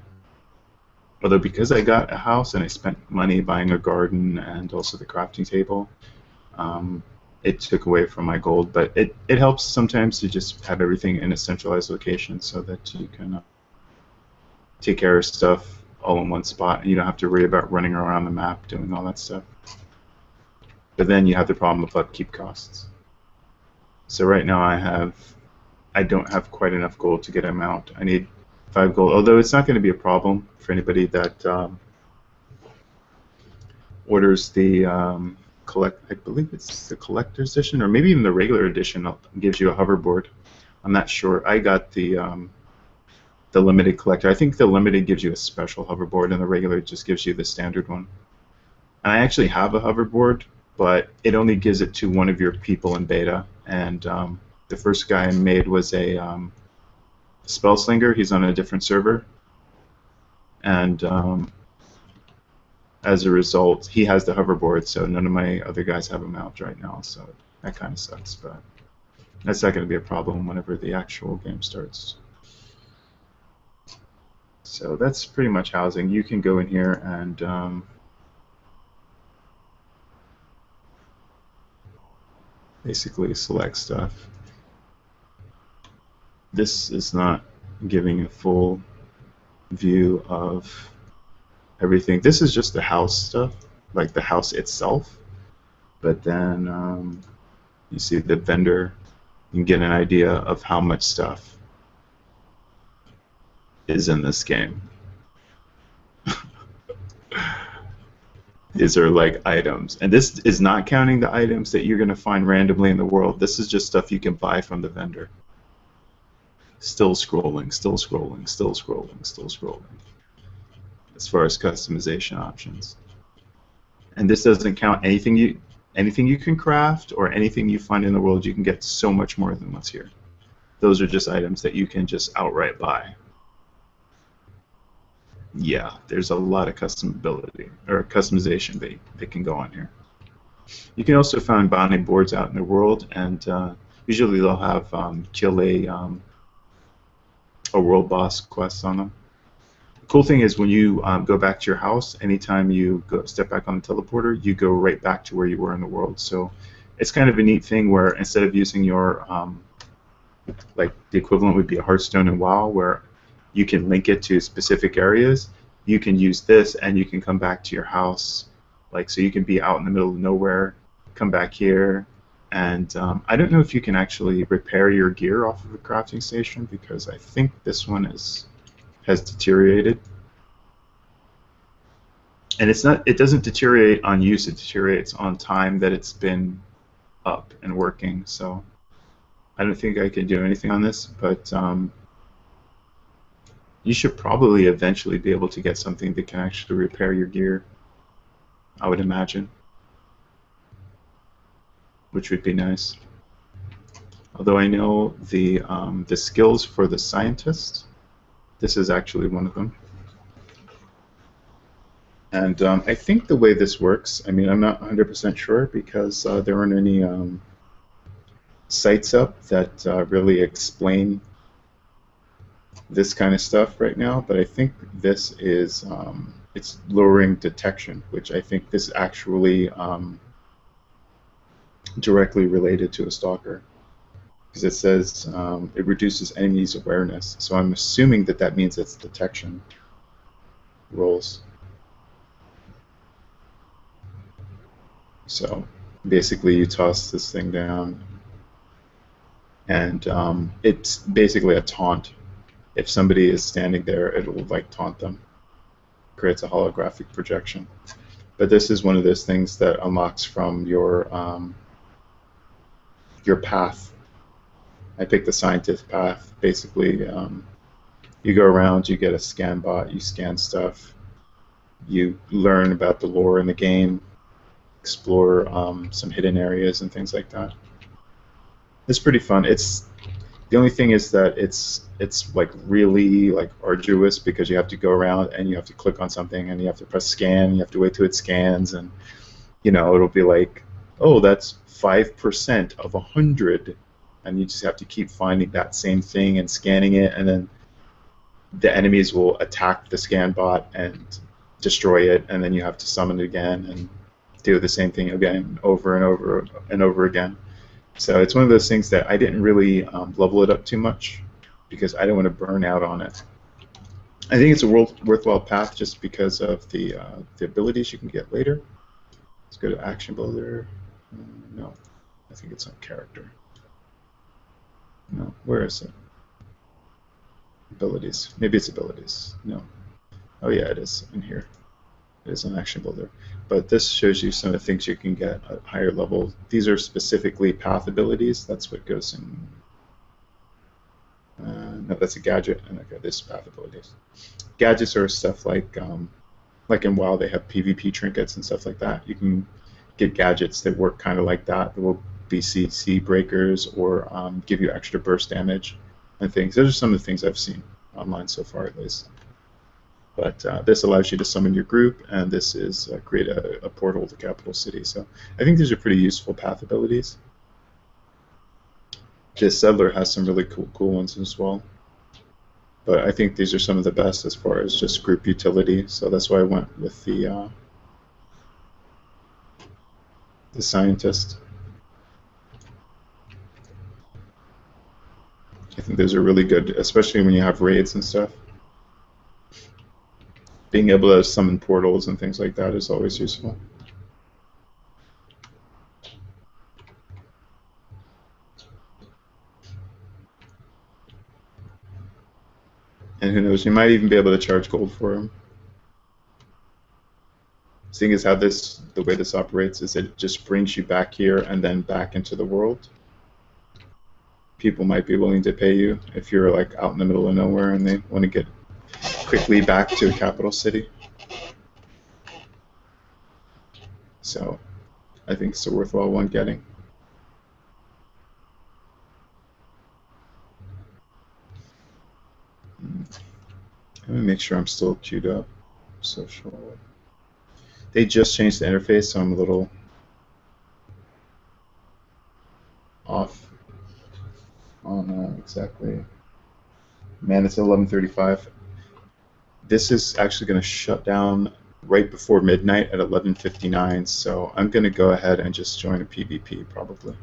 Although because I got a house and I spent money buying a garden and also the crafting table, it took away from my gold. But it helps sometimes to just have everything in a centralized location so that you can take care of stuff all in one spot, and you don't have to worry about running around the map doing all that stuff. But then you have the problem of upkeep costs. So right now I don't have quite enough gold to get a mount. I need 5 gold, although it's not going to be a problem for anybody that orders the I believe it's the collector's edition, or maybe even the regular edition gives you a hoverboard. I'm not sure. I got the limited collector. I think the limited gives you a special hoverboard, and the regular just gives you the standard one. And I actually have a hoverboard, but it only gives it to one of your people in beta. And the first guy I made was a spellslinger. He's on a different server, and as a result, he has the hoverboard, so none of my other guys have a mount right now, so that kind of sucks, but that's not going to be a problem whenever the actual game starts. So that's pretty much housing. You can go in here and basically select stuff. This is not giving a full view of everything. This is just the house stuff, like the house itself. But then you see the vendor. You can get an idea of how much stuff is in this game. These are like items. And this is not counting the items that you're going to find randomly in the world. This is just stuff you can buy from the vendor. Still scrolling, still scrolling, still scrolling, still scrolling, as far as customization options. And this doesn't count anything you can craft or anything you find in the world. You can get so much more than what's here. Those are just items that you can just outright buy. Yeah, there's a lot of customability or customization that can go on here. You can also find bounty boards out in the world, and usually they'll have kill a world boss quest on them. The cool thing is when you go back to your house, anytime you step back on the teleporter, you go right back to where you were in the world. So it's kind of a neat thing where instead of using your like the equivalent would be a Hearthstone and WoW, where you can link it to specific areas, you can use this and you can come back to your house. Like, so you can be out in the middle of nowhere, come back here, and I don't know if you can actually repair your gear off of a crafting station, because I think this one has deteriorated. And it doesn't deteriorate on use, it deteriorates on time that it's been up and working. So I don't think I can do anything on this, but you should probably eventually be able to get something that can actually repair your gear, I would imagine, which would be nice. Although I know the skills for the scientist, this is actually one of them. And I think the way this works, I mean, I'm not 100% sure because there aren't any sites up that really explain this kind of stuff right now, but I think this is, it's lowering detection, which I think this actually directly related to a stalker, because it says it reduces enemies' awareness. So I'm assuming that that means it's detection rolls. So basically you toss this thing down, and it's basically a taunt. If somebody is standing there, it will like taunt them. Creates a holographic projection. But this is one of those things that unlocks from your path. I picked the scientist path. Basically, you go around, you get a scan bot, you scan stuff, You learn about the lore in the game, explore some hidden areas and things like that. It's pretty fun. It's the only thing is that it's like really like arduous because you have to go around and you have to click on something and you have to press scan. You have to wait till it scans, and it'll be like, oh, that's 5% of 100, and you just have to keep finding that same thing and scanning it, and then the enemies will attack the scan bot and destroy it, and then you have to summon it again and do the same thing again over and over and over again. So it's one of those things that I didn't really level it up too much because I don't want to burn out on it. I think it's a worthwhile path just because of the abilities you can get later. Let's go to Action Builder. No, I think it's on Character. No, where is it? Abilities. Maybe it's Abilities. No. Oh yeah, it is in here. It is an Action Builder. But this shows you some of the things you can get at higher level. These are specifically path abilities. That's what goes in. No, that's a gadget. And okay, this is path abilities. Gadgets are stuff like in WoW they have PvP trinkets and stuff like that. You can get gadgets that work kind of like that. That will be CC breakers or give you extra burst damage and things. Those are some of the things I've seen online so far, at least. But this allows you to summon your group, and this is create a portal to Capital City. So I think these are pretty useful path abilities. This Settler has some really cool ones as well. But I think these are some of the best as far as just group utility. So that's why I went with the Scientist. I think those are really good, especially when you have raids and stuff. Being able to summon portals and things like that is always useful. And who knows, you might even be able to charge gold for them. Seeing as how the way this operates is it just brings you back here and then back into the world. People might be willing to pay you if you're like out in the middle of nowhere and they want to get quickly back to a capital city. So I think it's a worthwhile one getting. Let me make sure I'm still queued up. Social. They just changed the interface, so I'm a little off on exactly. Man, it's 11:35. This is actually going to shut down right before midnight at 11:59, so I'm going to go ahead and just join a PvP probably,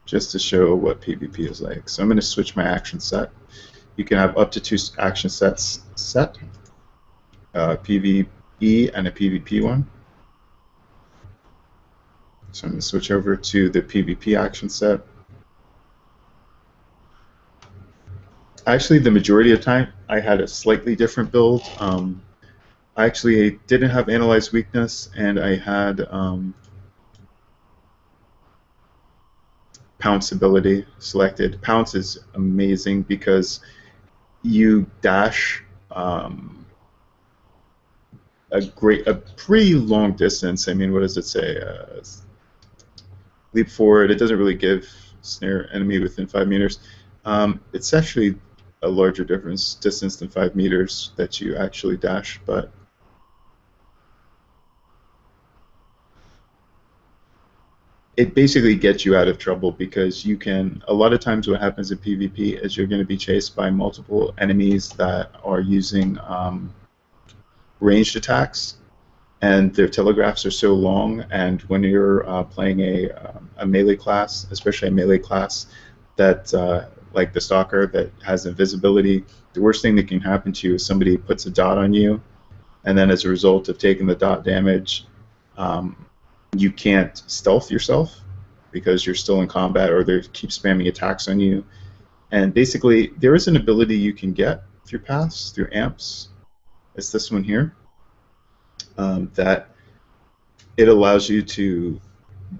just to show what PvP is like. So I'm going to switch my action set. You can have up to 2 action sets set, PvE and a PvP one. So I'm going to switch over to the PvP action set. Actually, the majority of the time, I had a slightly different build. I actually didn't have Analyze Weakness, and I had Pounce ability selected. Pounce is amazing because you dash a pretty long distance. I mean, what does it say? Leap forward. It doesn't really give snare enemy within 5 meters. It's actually a larger distance than 5 meters that you actually dash, but it basically gets you out of trouble because you can, a lot of times what happens in PvP is you're going to be chased by multiple enemies that are using ranged attacks, and their telegraphs are so long, and when you're playing a melee class, especially a melee class that like the Stalker that has invisibility, the worst thing that can happen to you is somebody puts a dot on you, and then as a result of taking the dot damage, you can't stealth yourself because you're still in combat, or they keep spamming attacks on you. And basically, there is an ability you can get through paths, through amps. It's this one here, that it allows you to,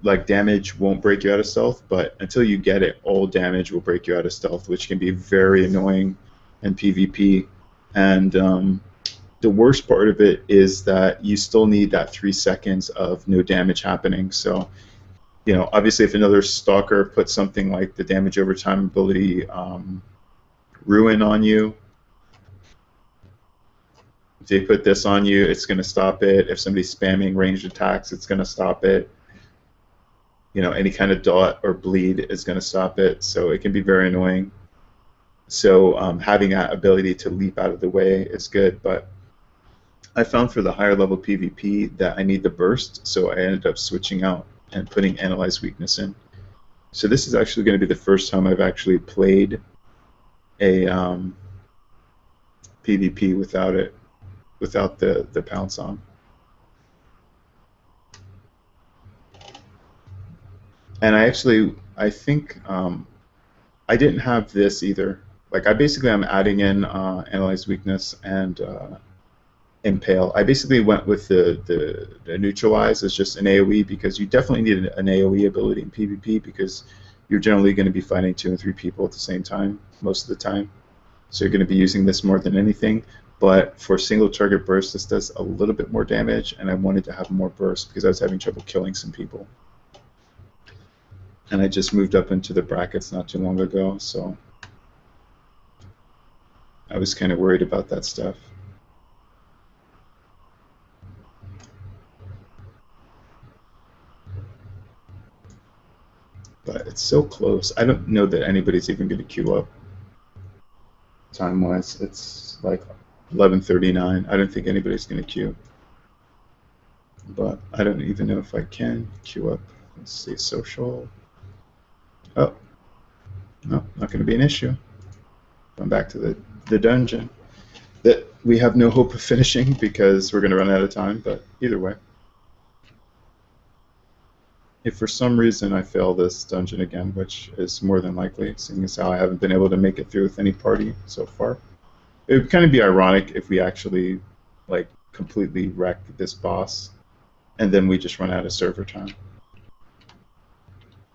like, damage won't break you out of stealth, but until you get it, all damage will break you out of stealth, which can be very annoying in PvP. And the worst part of it is that you still need that 3 seconds of no damage happening. So, you know, obviously if another Stalker puts something like the damage over time ability Ruin on you, if they put this on you, it's going to stop it. If somebody's spamming ranged attacks, it's going to stop it. You know, any kind of dot or bleed is going to stop it. So it can be very annoying. So having that ability to leap out of the way is good. But I found for the higher level PvP that I need the burst, so I ended up switching out and putting Analyze Weakness in. So this is actually going to be the first time I've actually played a PvP without it, without the pounce on. And I think I didn't have this either. Like I'm adding in Analyze Weakness and Impale. I basically went with the Neutralize as just an AoE because you definitely need an AoE ability in PvP because you're generally going to be fighting 2 and 3 people at the same time most of the time. So you're going to be using this more than anything. But for single target burst, this does a little bit more damage, and I wanted to have more burst because I was having trouble killing some people. And I just moved up into the brackets not too long ago, so I was kind of worried about that stuff. But it's so close. I don't know that anybody's even going to queue up time-wise. It's like 11:39. I don't think anybody's going to queue. But I don't even know if I can queue up. Let's see, social. Oh, no, not going to be an issue. Going back to the dungeon that we have no hope of finishing because we're going to run out of time, but either way. If for some reason I fail this dungeon again, which is more than likely, seeing as how I haven't been able to make it through with any party so far, it would kind of be ironic if we actually like completely wreck this boss and then we just run out of server time.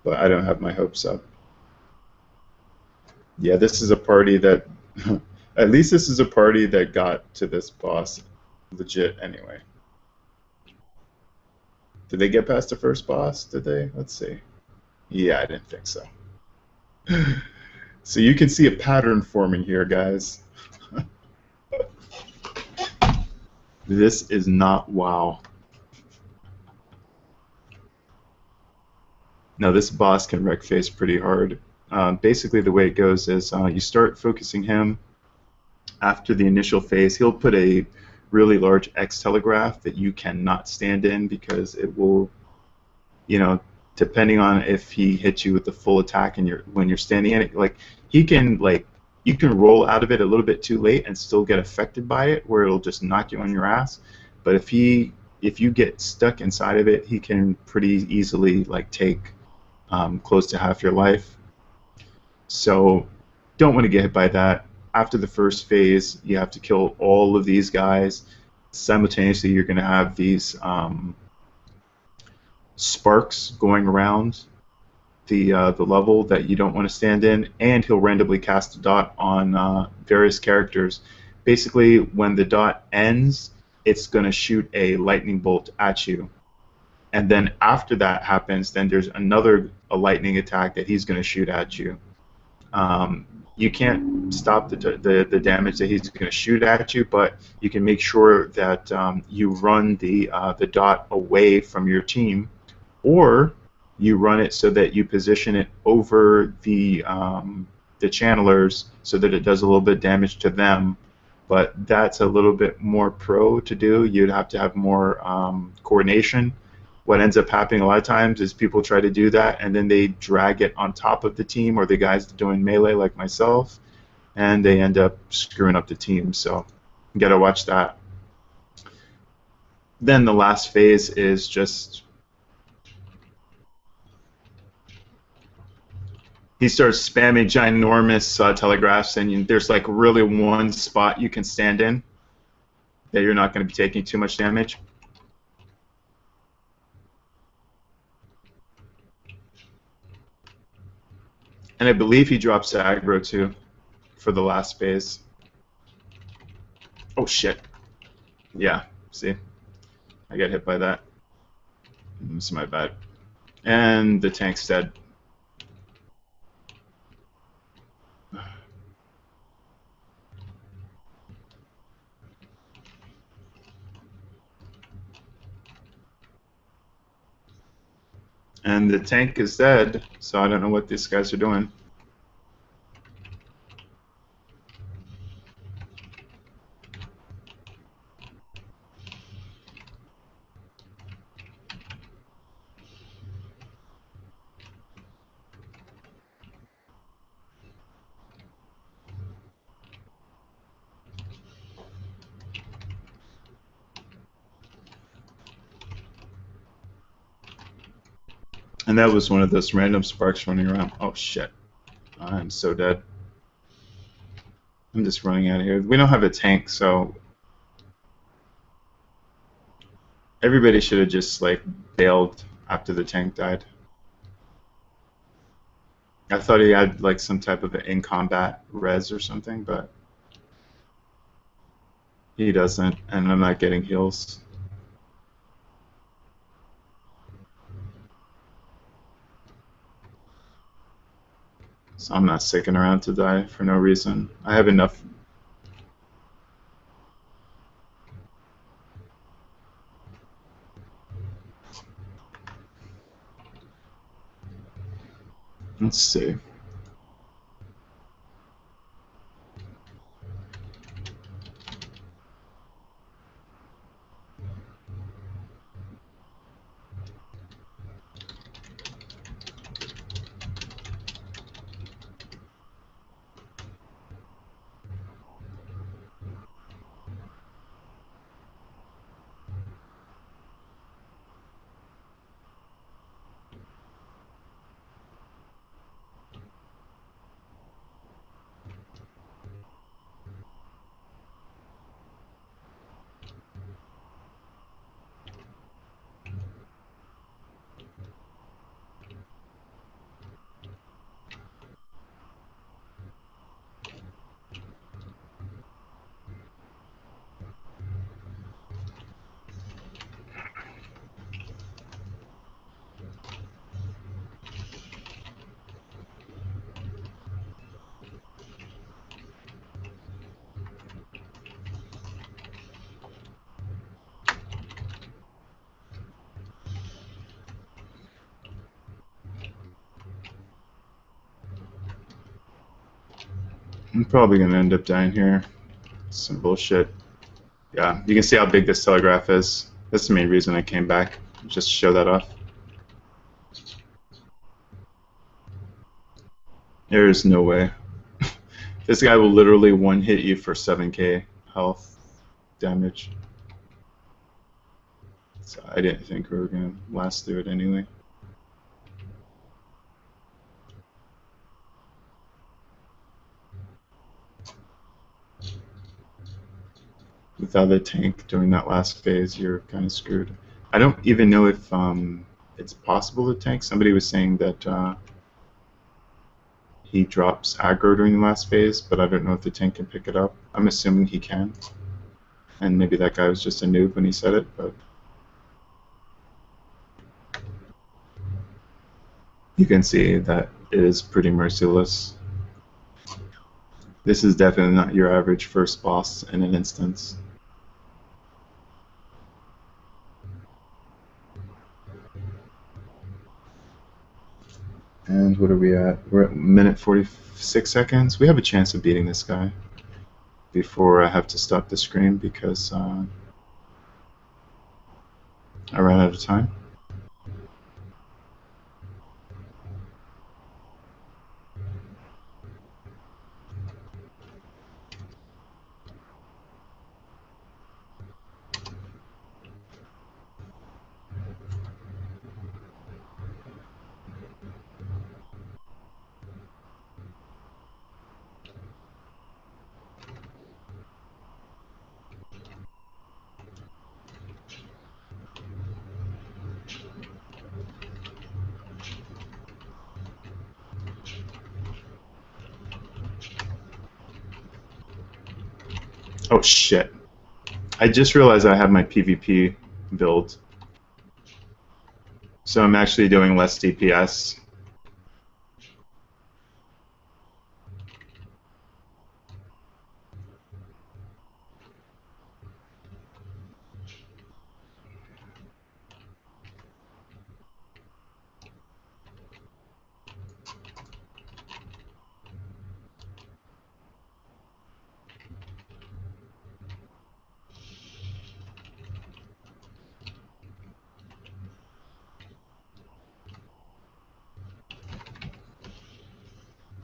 But I don't have my hopes up. Yeah, this is a party that, at least this is a party that got to this boss legit anyway. Did they get past the first boss? Did they? Let's see. Yeah, I didn't think so. So you can see a pattern forming here, guys. This is not WoW. Now this boss can wreck face pretty hard. Basically the way it goes is you start focusing him after the initial phase. He'll put a really large X telegraph that you cannot stand in because it will, you know, depending on if he hits you with the full attack and when you're standing in it, like he can you can roll out of it a little bit too late and still get affected by it, where it'll just knock you on your ass. But if you get stuck inside of it, he can pretty easily like take close to half your life. So don't want to get hit by that. After the first phase, you have to kill all of these guys. Simultaneously, you're going to have these sparks going around the level that you don't want to stand in, and he'll randomly cast a dot on various characters. Basically, when the dot ends, it's going to shoot a lightning bolt at you. And then after that happens, then there's a lightning attack that he's going to shoot at you. You can't stop the damage that he's going to shoot at you, but you can make sure that you run the dot away from your team, or you run it so that you position it over the channelers so that it does a little bit of damage to them. But that's a little bit more pro to do. You'd have to have more coordination. What ends up happening a lot of times is people try to do that and then they drag it on top of the team or the guys doing melee like myself, and they end up screwing up the team. So you gotta watch that. Then the last phase is just he starts spamming ginormous telegraphs, and there's like really one spot you can stand in that you're not going to be taking too much damage. And I believe he drops aggro too for the last phase. Oh shit. Yeah, see? I got hit by that. This is my bad. And the tank's dead. And the tank is dead, so I don't know what these guys are doing. And that was one of those random sparks running around. Oh shit. I'm so dead. I'm just running out of here. We don't have a tank, so everybody should have just like bailed after the tank died. I thought he had like some type of in combat res or something, but he doesn't, and I'm not getting heals. So I'm not sticking around to die for no reason. I have enough. Let's see. I'm probably gonna end up dying here. Some bullshit. Yeah, you can see how big this telegraph is. That's the main reason I came back, just to show that off. There is no way. This guy will literally one hit you for 7k health damage. So I didn't think we were gonna last through it anyway. Without a tank during that last phase, you're kind of screwed. I don't even know if it's possible to tank. Somebody was saying that he drops aggro during the last phase, but I don't know if the tank can pick it up. I'm assuming he can. And maybe that guy was just a noob when he said it, but you can see that it is pretty merciless. This is definitely not your average first boss in an instance. And what are we at? We're at minute 46 seconds. We have a chance of beating this guy before I have to stop the stream because I ran out of time. Oh shit. I just realized I have my PvP build. So I'm actually doing less DPS.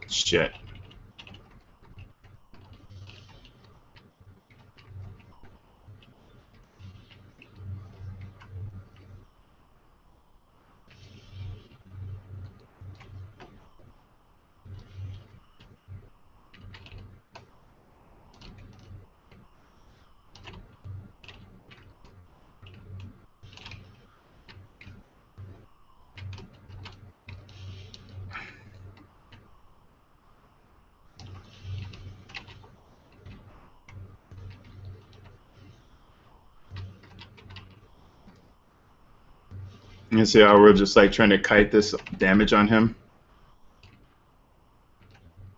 Shit. You see how we're just like trying to kite this damage on him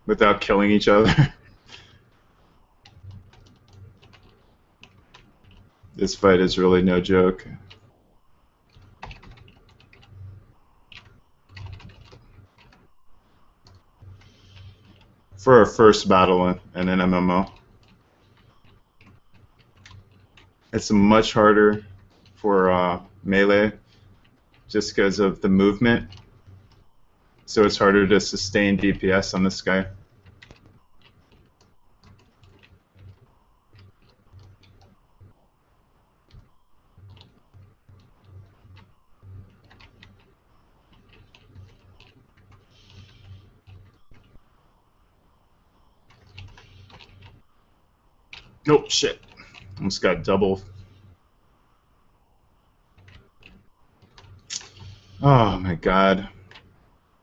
without killing each other? This fight is really no joke. For our first battle in an MMO. It's much harder for melee just because of the movement. So it's harder to sustain DPS on this guy. Nope, shit. Almost got double. Oh my god.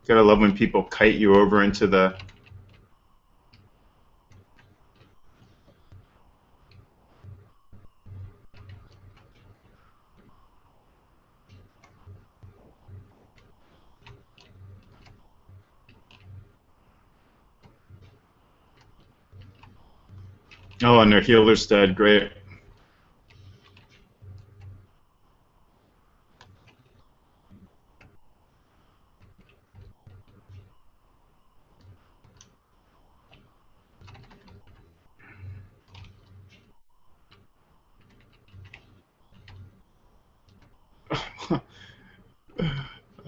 Gotta love when people kite you over into the... Oh, and their healer's dead. Great.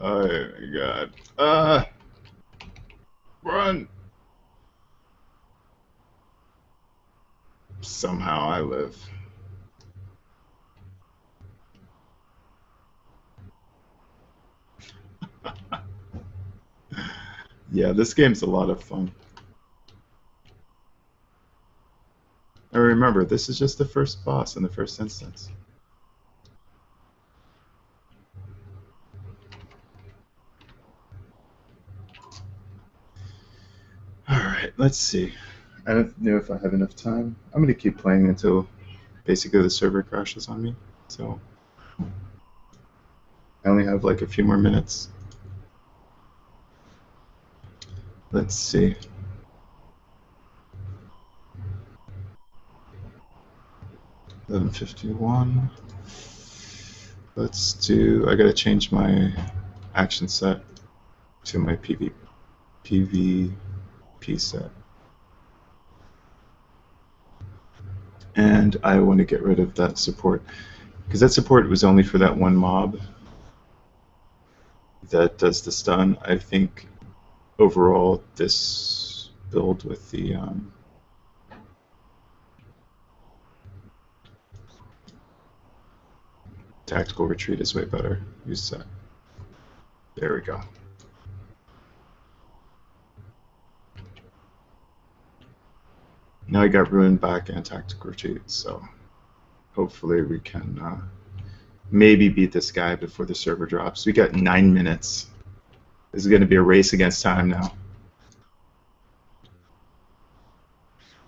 Oh my god. Run! Somehow I live. Yeah, this game's a lot of fun. And remember, this is just the first boss in the first instance. Alright, let's see. I don't know if I have enough time. I'm going to keep playing until basically the server crashes on me. So I only have like a few more minutes. Let's see. $11:51. Let's do. I gotta change my action set to my PvP set. And I want to get rid of that support, because that support was only for that one mob that does the stun. I think overall this build with the tactical retreat is way better. Use that. There we go. Now I got ruined back and tactical retreat, so hopefully we can maybe beat this guy before the server drops. We got 9 minutes. This is going to be a race against time now.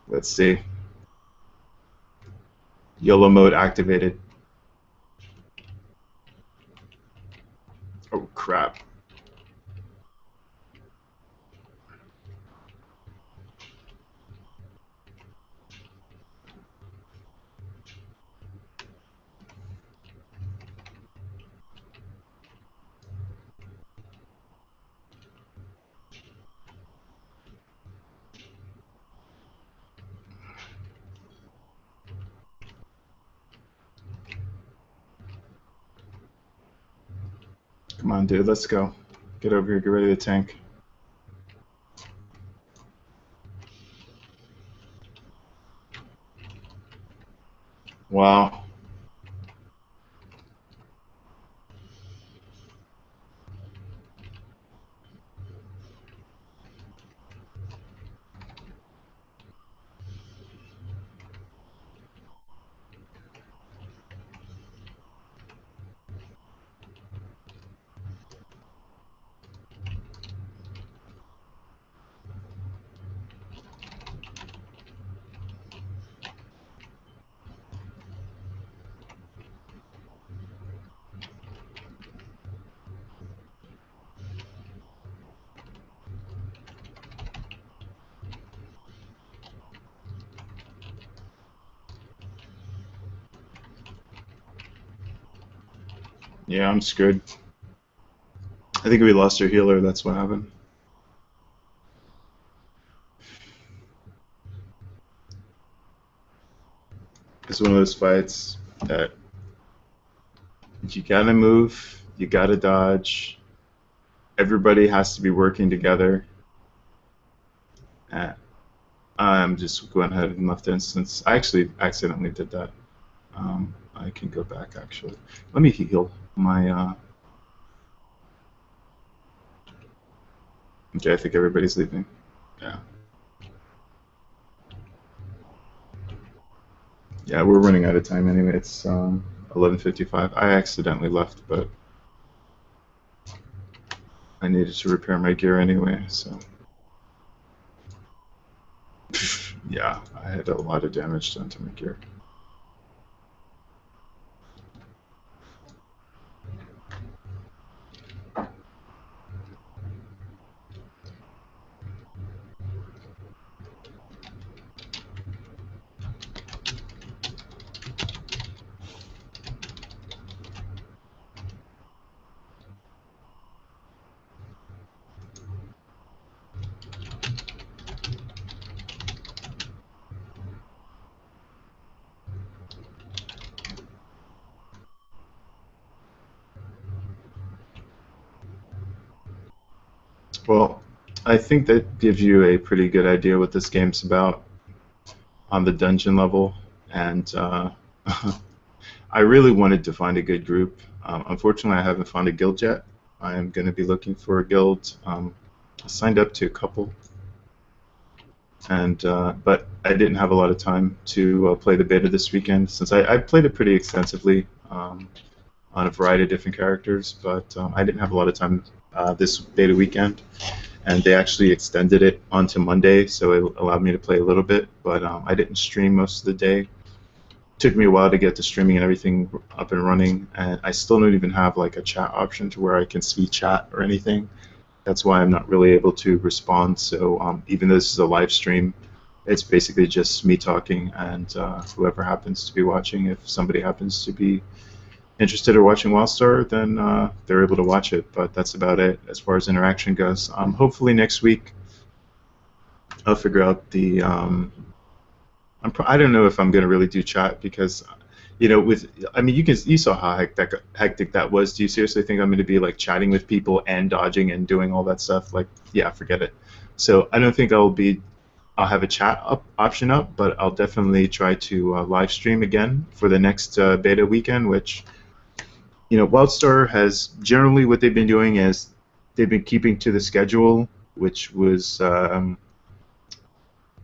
Let's see. YOLO mode activated. Oh crap. Come on, dude, let's go. Get over here, get ready to tank. Wow. Yeah, I'm screwed. I think we lost our healer, that's what happened. It's one of those fights that you gotta move, you gotta dodge, everybody has to be working together. I'm just going ahead and left instance. I actually accidentally did that. I can go back actually. Let me heal my. Okay, I think everybody's leaving. Yeah. Yeah, we're running out of time anyway. It's 11:55. I accidentally left, but I needed to repair my gear anyway, so. Yeah, I had a lot of damage done to my gear. Well, I think that gives you a pretty good idea what this game's about on the dungeon level, and I really wanted to find a good group. Unfortunately, I haven't found a guild yet. I am going to be looking for a guild. I signed up to a couple, and but I didn't have a lot of time to play the beta this weekend since I played it pretty extensively on a variety of different characters, but I didn't have a lot of time this beta weekend, and they actually extended it onto Monday, so it allowed me to play a little bit, but I didn't stream most of the day. Took me a while to get the streaming and everything up and running, and I still don't even have like a chat option to where I can see chat or anything. That's why I'm not really able to respond. So even though this is a live stream, it's basically just me talking, and whoever happens to be watching, if somebody happens to be interested or watching Wildstar, then they're able to watch it. But that's about it as far as interaction goes. Hopefully next week I'll figure out the. I don't know if I'm gonna really do chat because, I mean, you saw how hectic that was. Do you seriously think I'm gonna be like chatting with people and dodging and doing all that stuff? Like, yeah, forget it. So I don't think I'll have a chat option up, but I'll definitely try to live stream again for the next beta weekend, which, Wildstar has generally what they've been doing is they've been keeping to the schedule, which was 18th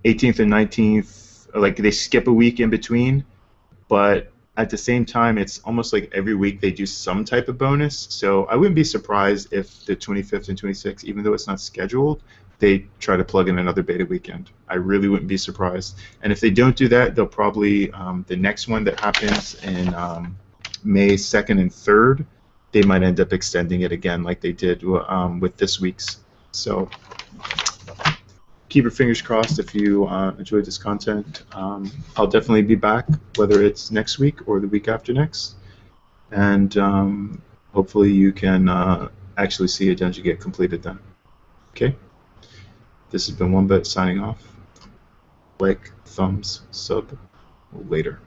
and 19th, like they skip a week in between, but at the same time, it's almost like every week they do some type of bonus. So I wouldn't be surprised if the 25th and 26th, even though it's not scheduled, they try to plug in another beta weekend. I really wouldn't be surprised. And if they don't do that, they'll probably, the next one that happens in May 2nd and 3rd, they might end up extending it again like they did with this week's. So keep your fingers crossed if you enjoyed this content. I'll definitely be back, whether it's next week or the week after next. And hopefully you can actually see a dungeon get completed then. Okay? This has been OneBit signing off. Like, thumbs, sub, later.